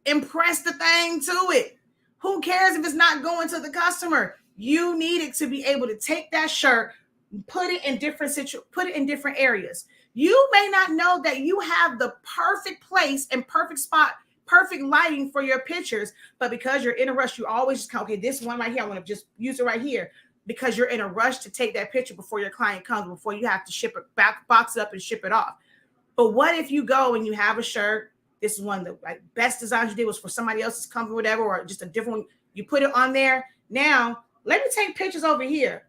Impress the thing to it. Who cares if it's not going to the customer? You need it to be able to take that shirt, put it in different areas. You may not know that you have the perfect place and perfect spot, perfect lighting for your pictures, but because you're in a rush, you always just okay, this one right here, I want to just use it right here, because you're in a rush to take that picture before your client comes, before you have to ship it back, box it up and ship it off. But what if you go and you have a shirt? This is one of the best designs you did was for somebody else's company, whatever, or just a different one. You put it on there. Now, let me take pictures over here.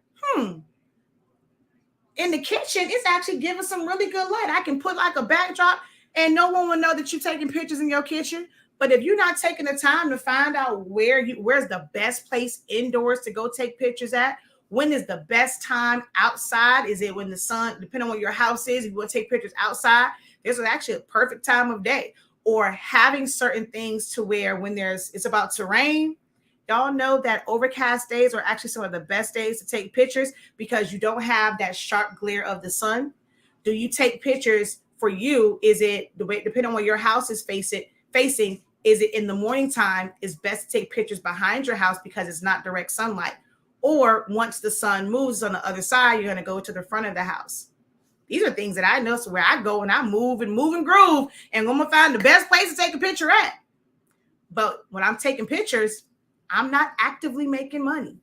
In the kitchen, it's actually giving some really good light. I can put like a backdrop and no one will know that you're taking pictures in your kitchen. But if you're not taking the time to find out where's the best place indoors to go take pictures at, when is the best time outside? Is it when the sun, depending on where your house is, if you want to take pictures outside, there's actually a perfect time of day. Or having certain things to where when it's about to rain. Y'all know that overcast days are actually some of the best days to take pictures because you don't have that sharp glare of the sun. Do you take pictures for you? Is it the way, depending on where your house is facing, is it in the morning time? It's best to take pictures behind your house because it's not direct sunlight. Or once the sun moves on the other side, you're going to go to the front of the house. These are things that I know. So where I go and I move and groove, and I'm going to find the best place to take a picture at. But when I'm taking pictures, I'm not actively making money.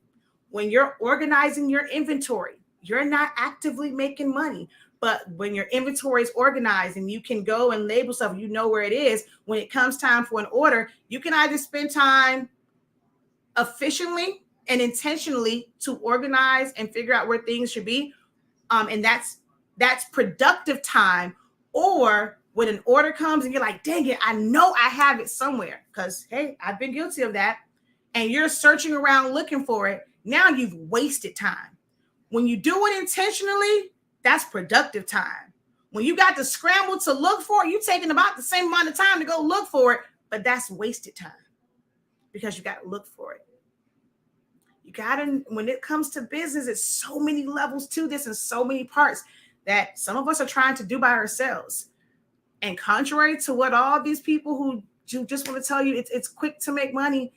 When you're organizing your inventory, you're not actively making money. But when your inventory is organized and you can go and label stuff, you know where it is. When it comes time for an order, you can either spend time efficiently and intentionally to organize and figure out where things should be. And that's productive time. Or when an order comes and you're like, dang it, I know I have it somewhere. Because, hey, I've been guilty of that. And you're searching around looking for it. Now you've wasted time. When you do it intentionally, that's productive time. When you got to scramble to look for it, you're taking about the same amount of time to go look for it, but that's wasted time because you got to look for it. You got to, when it comes to business, it's so many levels to this and so many parts that some of us are trying to do by ourselves. And contrary to what all these people who just want to tell you it's quick to make money,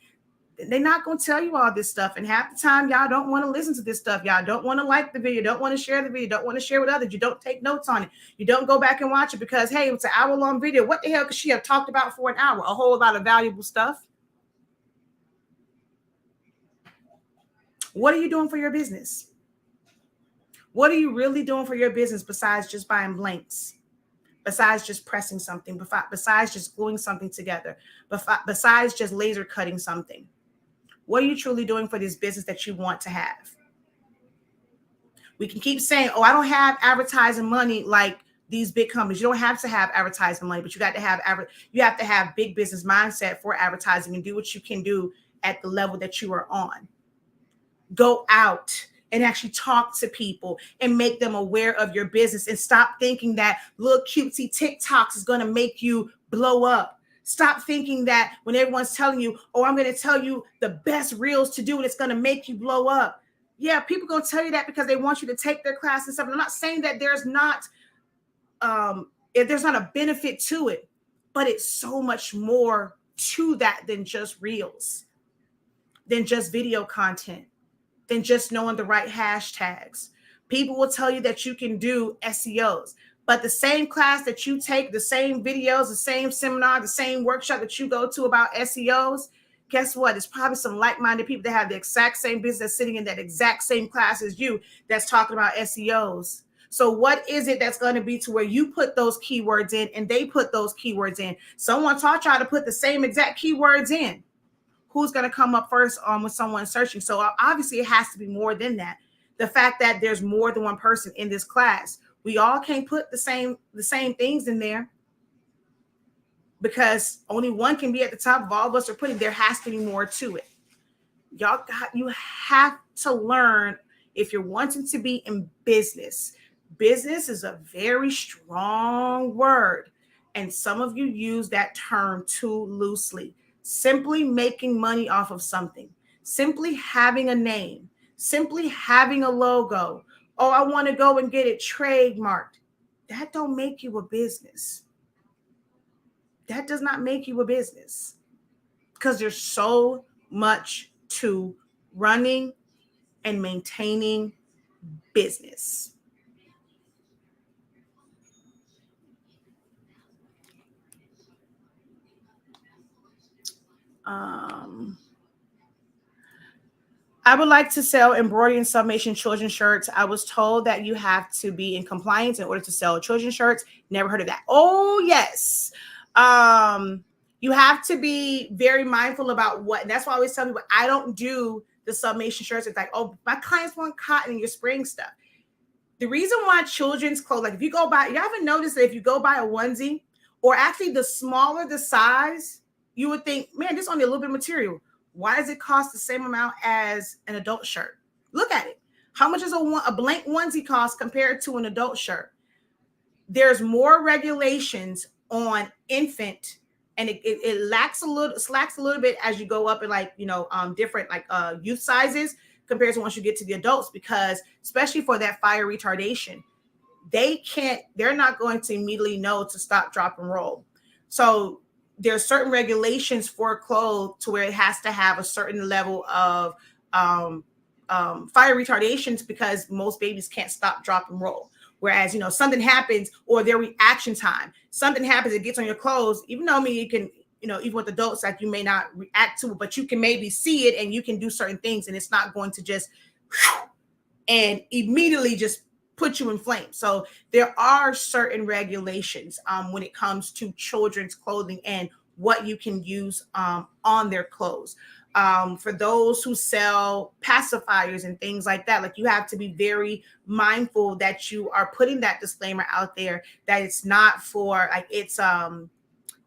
they're not going to tell you all this stuff. And half the time, y'all don't want to listen to this stuff. Y'all don't want to like the video, don't want to share the video, don't want to share with others. You don't take notes on it. You don't go back and watch it because, hey, it's an hour-long video. What the hell could she have talked about for an hour? A whole lot of valuable stuff. What are you doing for your business? What are you really doing for your business besides just buying blanks? Besides just pressing something? Besides just gluing something together? Besides just laser cutting something? What are you truly doing for this business that you want to have? We can keep saying, oh, I don't have advertising money like these big companies. You don't have to have advertising money, but you have to have big business mindset for advertising and do what you can do at the level that you are on. Go out and actually talk to people and make them aware of your business, and stop thinking that little cutesy TikToks is going to make you blow up. Stop thinking that when everyone's telling you, oh, I'm going to tell you the best reels to do and it's going to make you blow up. Yeah, people are going to tell you that because they want you to take their class and stuff. I'm not saying that there's not a benefit to it, but it's so much more to that than just reels, than just video content, than just knowing the right hashtags. People will tell you that you can do SEOs, but the same class that you take, the same videos, the same seminar, the same workshop that you go to about SEOs, guess what? It's probably some like-minded people that have the exact same business sitting in that exact same class as you that's talking about SEOs. So what is it that's going to be to where you put those keywords in and they put those keywords in? Someone taught y'all to put the same exact keywords in. Who's going to come up first when someone's searching? So obviously it has to be more than that. The fact that there's more than one person in this class, we all can't put the same things in there, because only one can be at the top of all of us are putting. There has to be more to it. You have to learn if you're wanting to be in business. Business is a very strong word, and some of you use that term too loosely. Simply making money off of something, simply having a name, simply having a logo. Oh, I want to go and get it trademarked. That don't make you a business. That does not make you a business, because there's so much to running and maintaining business. I would like to sell embroidery and sublimation children's shirts. I was told that you have to be in compliance in order to sell children's shirts. Never heard of that. Oh, yes. You have to be very mindful about what, and that's why I always tell people I don't do the sublimation shirts. It's like, oh, my clients want cotton and you're spraying stuff. The reason why children's clothes, like if you go buy, you haven't noticed that if you go buy a onesie, or actually the smaller the size, you would think, man, this is only a little bit of material. Why does it cost the same amount as an adult shirt? Look at it. How much does a blank onesie cost compared to an adult shirt? There's more regulations on infant, and it slacks a little bit as you go up in different youth sizes compared to once you get to the adults, because especially for that fire retardation, they're not going to immediately know to stop, drop, and roll. So there's certain regulations for clothes to where it has to have a certain level of fire retardations, because most babies can't stop, drop, and roll. Whereas, something happens, or their reaction time, something happens, it gets on your clothes, even though you can, even with adults, like you may not react to it, but you can maybe see it and you can do certain things, and it's not going to just and immediately just put you in flames. So there are certain regulations when it comes to children's clothing and what you can use on their clothes. For those who sell pacifiers and things like that, like you have to be very mindful that you are putting that disclaimer out there, that it's not for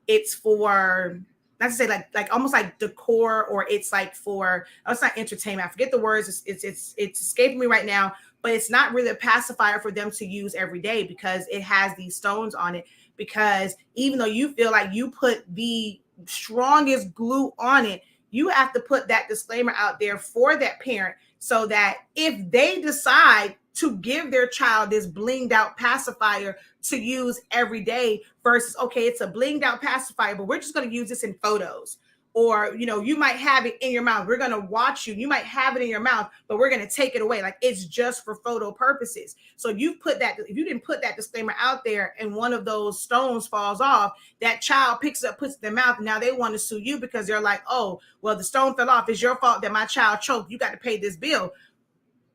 it's for, not to say like almost like decor, or it's like for, it's not entertainment. I forget the words. It's escaping me right now, but it's not really a pacifier for them to use every day, because it has these stones on it. Because even though you feel like you put the strongest glue on it, you have to put that disclaimer out there for that parent, so that if they decide to give their child this blinged out pacifier to use every day, versus, okay, it's a blinged out pacifier, but we're just going to use this in photos. Or, you might have it in your mouth. We're going to watch you. You might have it in your mouth, but we're going to take it away. Like it's just for photo purposes. So if you didn't put that disclaimer out there and one of those stones falls off, that child picks it up, puts it in their mouth, and now they want to sue you because they're like, oh, well, the stone fell off. It's your fault that my child choked. You got to pay this bill.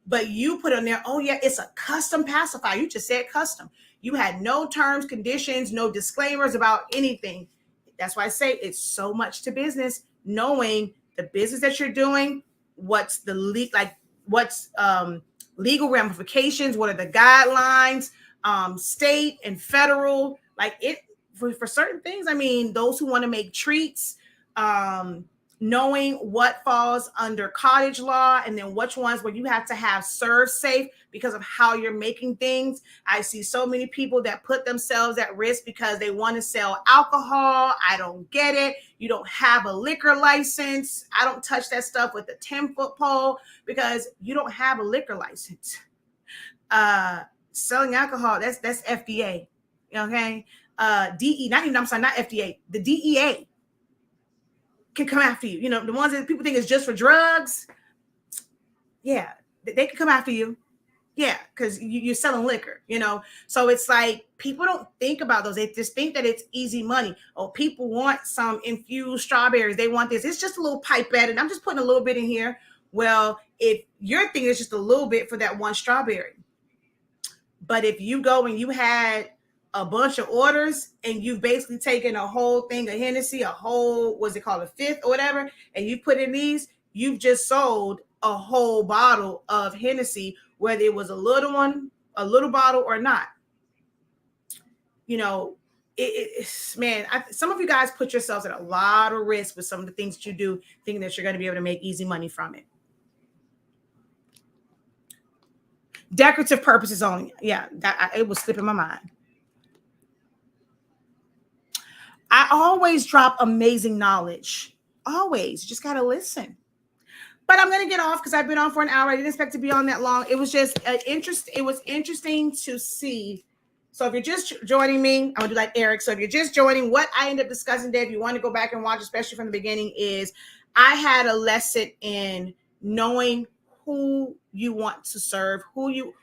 But you put on there, oh yeah, it's a custom pacifier. You just said custom. You had no terms, conditions, no disclaimers about anything. That's why I say it's so much to business, knowing the business that you're doing, what's the legal ramifications, what are the guidelines, state and federal, like it for certain things. I mean, those who want to make treats, knowing what falls under cottage law and then which ones where you have to have serve safe because of how you're making things. I see so many people that put themselves at risk because they want to sell alcohol. I don't get it. You don't have a liquor license. I don't touch that stuff with a 10-foot pole because you don't have a liquor license. Selling alcohol, that's FDA. Okay. Not FDA, the DEA can come after you. You know, the ones that people think is just for drugs. Yeah, they can come after you. Yeah, because you're selling liquor, you know. So it's like people don't think about those. They just think that it's easy money. Oh, people want some infused strawberries. They want this. It's just a little pipette, and I'm just putting a little bit in here. Well, if your thing is just a little bit for that one strawberry, but if you go and you had a bunch of orders and you've basically taken a whole thing of Hennessy, a whole, what's it called, a fifth or whatever, and you put in these, you've just sold a whole bottle of Hennessy, whether it was a little one, a little bottle or not. You know, man, some of you guys put yourselves at a lot of risk with some of the things that you do, thinking that you're going to be able to make easy money from it. Decorative purposes only. Yeah, it was slipping my mind. I always drop amazing knowledge. Always. You just got to listen. But I'm going to get off because I've been on for an hour. I didn't expect to be on that long. It was just it was interesting to see. So if you're just joining me, I'm going to do like Eric. So if you're just joining, what I end up discussing today, if you want to go back and watch, especially from the beginning, is I had a lesson in knowing who you want to serve, who your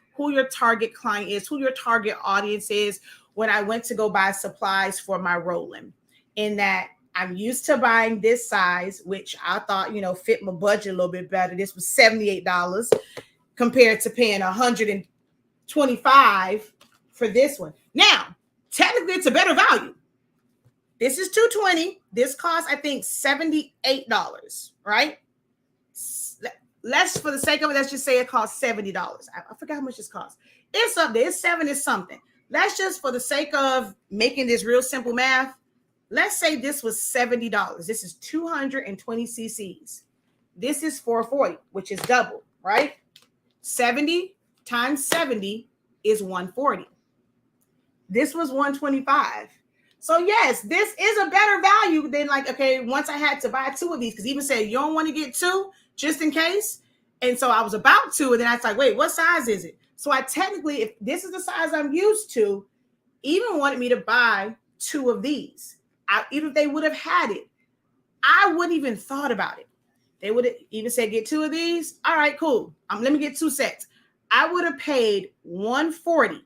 target client is, who your target audience is, when I went to go buy supplies for my rolling. In that I'm used to buying this size, which I thought, you know, fit my budget a little bit better. This was $78 compared to paying $125 for this one. Now, technically it's a better value. This is $220. This costs, I think, $78, right? Let's, for the sake of it, let's just say it costs $70. I forgot how much this costs. It's up there. It's 7 is something. Let's just, for the sake of making this real simple math, let's say this was $70. This is 220 cc's. This is 440, which is double, right? 70 times 70 is 140. This was 125. So yes, this is a better value than like, okay, once I had to buy 2 of these, because even said you don't want to get 2 just in case. And so I was about to, and then I was like, wait, what size is it? So I technically, if this is the size I'm used to, even wanted me to buy 2 of these. Even if they would have had it, I wouldn't even thought about it. They would have even said, get 2 of these. All right, cool. Let me get 2 sets. I would have paid $140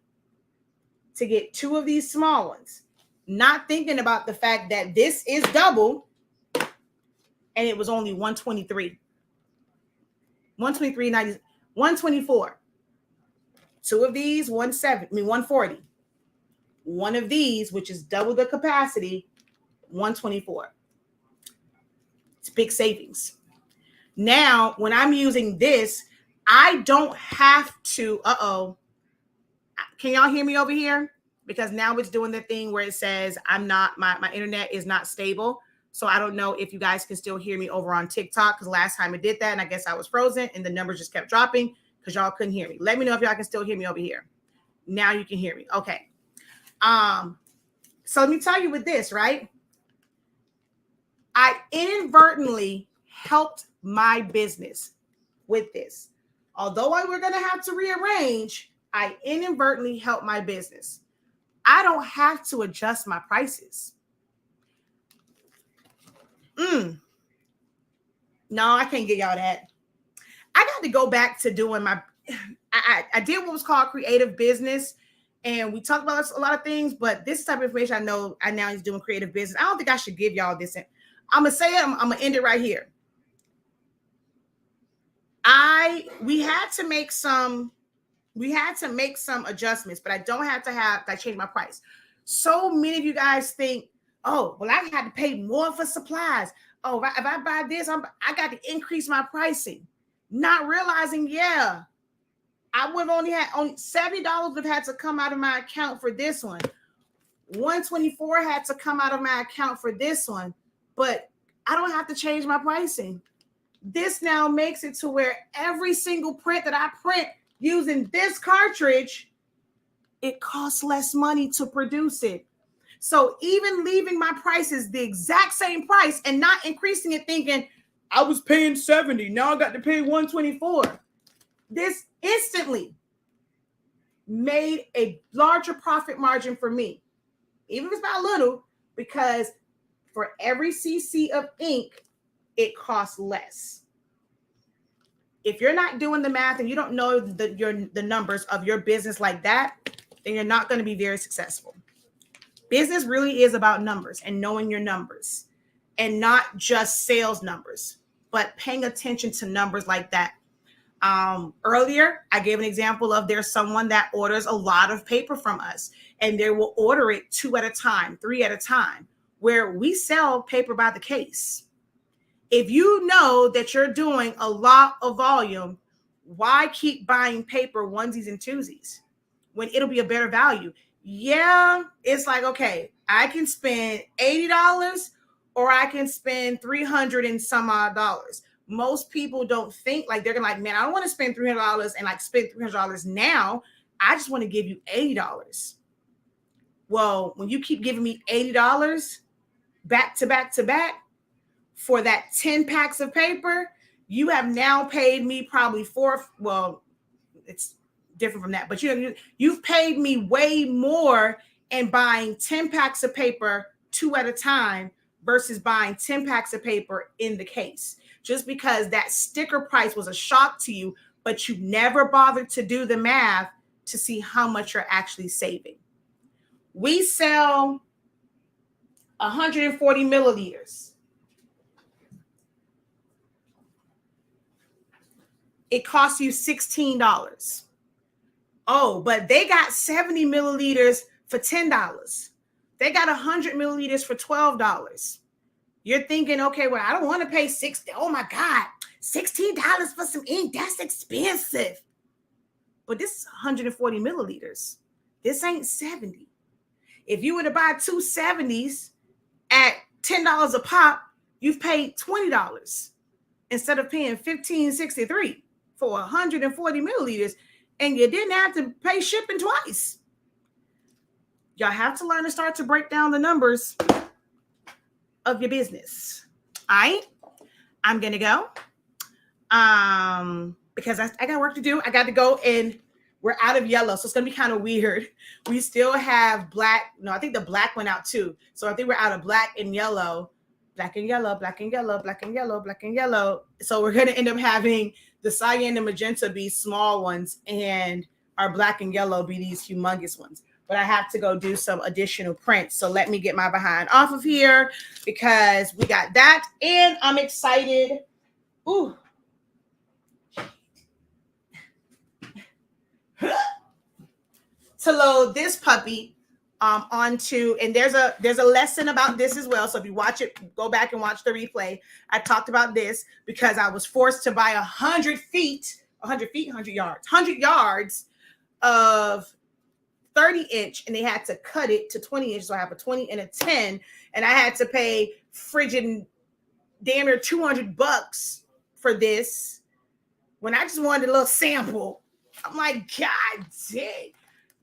to get 2 of these small ones, not thinking about the fact that this is double and it was only $123. $123.90, $124. 2 of these, $140. 1 of these, which is double the capacity, $124. It's big savings. Now, when I'm using this, I don't have to, can y'all hear me over here? Because now it's doing the thing where it says my internet is not stable. So I don't know if you guys can still hear me over on TikTok, because last time it did that and I guess I was frozen and the numbers just kept dropping because y'all couldn't hear me. Let me know if y'all can still hear me over here. Now you can hear me. Okay. So let me tell you with this, right? I inadvertently helped my business with this. Although we're going to have to rearrange, I inadvertently helped my business. I don't have to adjust my prices. No, I can't get y'all that. I got to go back to doing I did what was called creative business. And we talked about a lot of things, but this type of information I now is doing creative business. I don't think I should give y'all this. I'm going to say it. I'm going to end it right here. We had to make some adjustments, but I don't have to change my price. So many of you guys think, oh, well, I had to pay more for supplies. Oh, if I buy this, I got to increase my pricing. Not realizing, yeah, I would have only $70 would have had to come out of my account for this one. 124 had to come out of my account for this one, but I don't have to change my pricing. This now makes it to where every single print that I print using this cartridge, it costs less money to produce it. So even leaving my prices the exact same price and not increasing it, thinking I was paying 70, now I got to pay 124. This instantly made a larger profit margin for me, even if it's by a little, because for every cc of ink, it costs less. If you're not doing the math and you don't know the numbers of your business like that, then you're not going to be very successful. Business really is about numbers and knowing your numbers, and not just sales numbers, but paying attention to numbers like that. Earlier, I gave an example of there's someone that orders a lot of paper from us, and they will order it 2 at a time, 3 at a time, where we sell paper by the case. If you know that you're doing a lot of volume, why keep buying paper onesies and twosies when it'll be a better value? Yeah, it's like, okay, I can spend $80 or I can spend $300 and some odd dollars. Most people don't think like they're gonna like, man, I don't want to spend $300 and like spend $300 now. I just want to give you $80. Well, when you keep giving me $80 back to back to back for that 10 packs of paper, you have now paid me probably it's different from that, but you've paid me way more in buying 10 packs of paper 2 at a time versus buying 10 packs of paper in the case. Just because that sticker price was a shock to you, but you never bothered to do the math to see how much you're actually saving. We sell 140 milliliters. It costs you $16. Oh, but they got 70 milliliters for $10. They got 100 milliliters for $12. You're thinking, okay, well, I don't want to pay $60. Oh my God, $16 for some ink. That's expensive. But this is 140 milliliters. This ain't 70. If you were to buy 2 70s at $10 a pop, you've paid $20 instead of paying $15.63 for 140 milliliters. And you didn't have to pay shipping twice. Y'all have to learn to start to break down the numbers of your business. All right, I'm gonna go because I got work to do. I got to go, and we're out of yellow, so it's gonna be kind of weird. We still have black. No, I think the black went out too. So I think we're out of black and yellow, black and yellow, black and yellow, black and yellow, black and yellow. So we're gonna end up having the cyan and magenta be small ones, and our black and yellow be these humongous ones. But I have to go do some additional prints. So let me get my behind off of here because we got that. And I'm excited. Ooh. To load this puppy onto, and there's a lesson about this as well. So if you watch it, go back and watch the replay. I talked about this because I was forced to buy 100 yards of 30-inch, and they had to cut it to 20 inch. So I have a 20 and a 10, and I had to pay frigid damn near $200 for this when I just wanted a little sample. I'm like, God dang.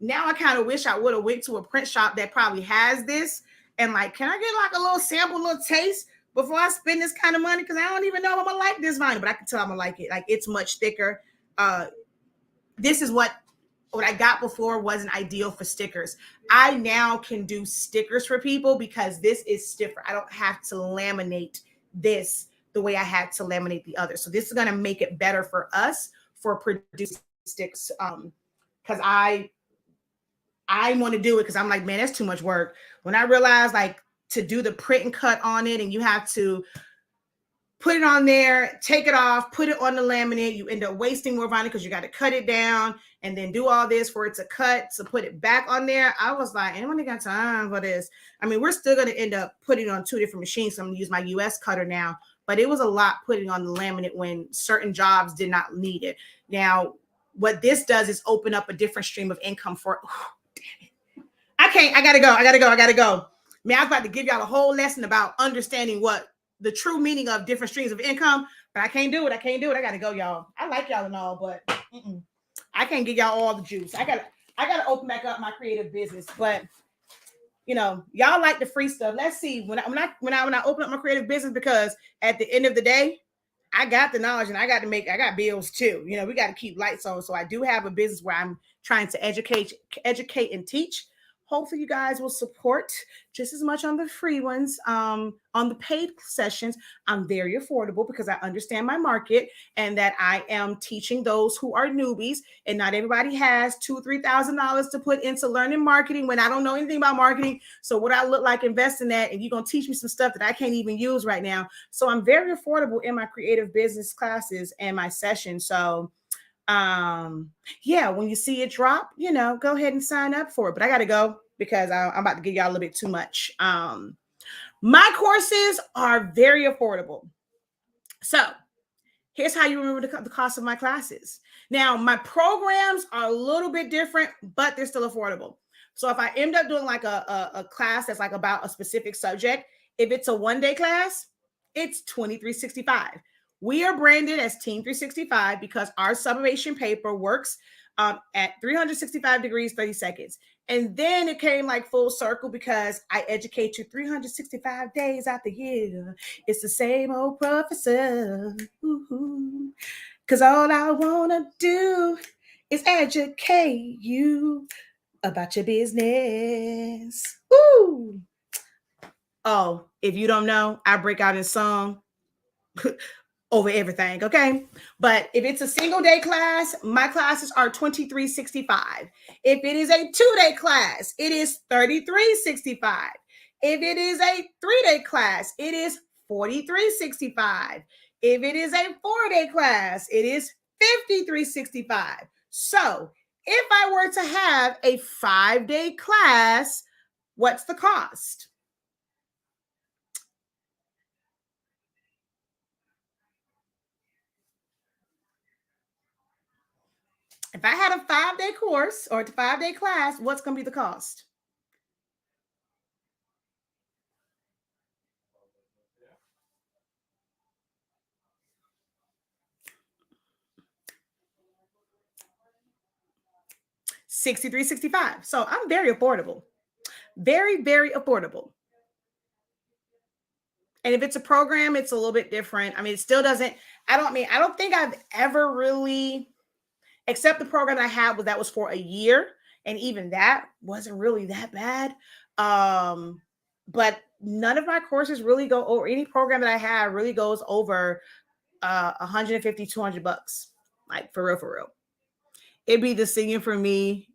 Now I kind of wish I would have went to a print shop that probably has this and like, can I get like a little sample, a little taste before I spend this kind of money? Because I don't even know if I'm gonna like this vinyl, but I can tell I'm gonna like it. Like, it's much thicker. This is what I got before wasn't ideal for stickers. I now can do stickers for people because this is stiffer. I don't have to laminate this the way I had to laminate the other. So this is going to make it better for us for producing sticks. Because I want to do it because I'm like, man, that's too much work. When I realized like to do the print and cut on it, and you have to put it on there, take it off, put it on the laminate, you end up wasting more vinyl because you got to cut it down and then do all this for it to cut, to put it back on there. I was like, anyone got time for this? I mean, we're still going to end up putting it on 2 different machines. So I'm going to use my US cutter now, but it was a lot putting on the laminate when certain jobs did not need it. Now, what this does is open up a different stream of income for. Oh, damn it. I gotta go. Man, I was about to give y'all a whole lesson about understanding what the true meaning of different streams of income, but I can't do it. I gotta go, y'all. I like y'all and all, but I can't give y'all all the juice. I gotta open back up my creative business, but y'all like the free stuff. Let's see when I open up my creative business, because at the end of the day, I got the knowledge and I got bills too. We got to keep lights on. So I do have a business where I'm trying to educate and teach. Hopefully you guys will support just as much on the free ones. On the paid sessions, I'm very affordable because I understand my market and that I am teaching those who are newbies, and not everybody has $2,000-$3,000 to put into learning marketing when I don't know anything about marketing. So what I look like investing that, and you're going to teach me some stuff that I can't even use right now. So I'm very affordable in my creative business classes and my sessions. So when you see it drop, go ahead and sign up for it. But I got to go because I'm about to give y'all a little bit too much. My courses are very affordable. So here's how you remember the cost of my classes. Now, my programs are a little bit different, but they're still affordable. So if I end up doing like a class that's like about a specific subject, if it's a one-day class, it's $23.65. We are branded as Team 365 because our summation paper works at 365 degrees, 30 seconds. And then it came like full circle because I educate you 365 days out the year. It's the same old professor. Because all I want to do is educate you about your business. Woo! Oh, if you don't know, I break out in song over everything, okay? But if it's a single day class, my classes are $23.65. If it is a 2-day class, it is $33.65. If it is a 3-day class, it is $43.65. If it is a 4-day class, it is $53.65. So if I were to have a 5-day class, what's the cost? If I had a 5-day course or a 5-day class, what's going to be the cost? $63.65. So I'm very affordable. Very, very affordable. And if it's a program, it's a little bit different. I mean, it still doesn't, I don't think I've ever really, except the program I had that was for a year. And even that wasn't really that bad. But none of my courses really go over, any program that I have really goes over 150, $200. Like for real. It'd be the singing for me.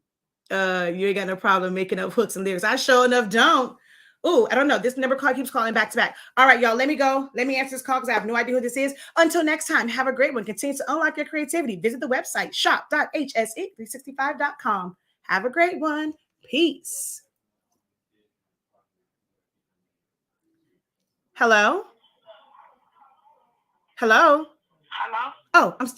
You ain't got no problem making up hooks and lyrics. I sure enough don't. Oh, I don't know. This number call keeps calling back to back. All right, y'all, let me go. Let me answer this call because I have no idea who this is. Until next time, have a great one. Continue to unlock your creativity. Visit the website shop.hse365.com. Have a great one. Peace. Hello? Hello? Oh, I'm still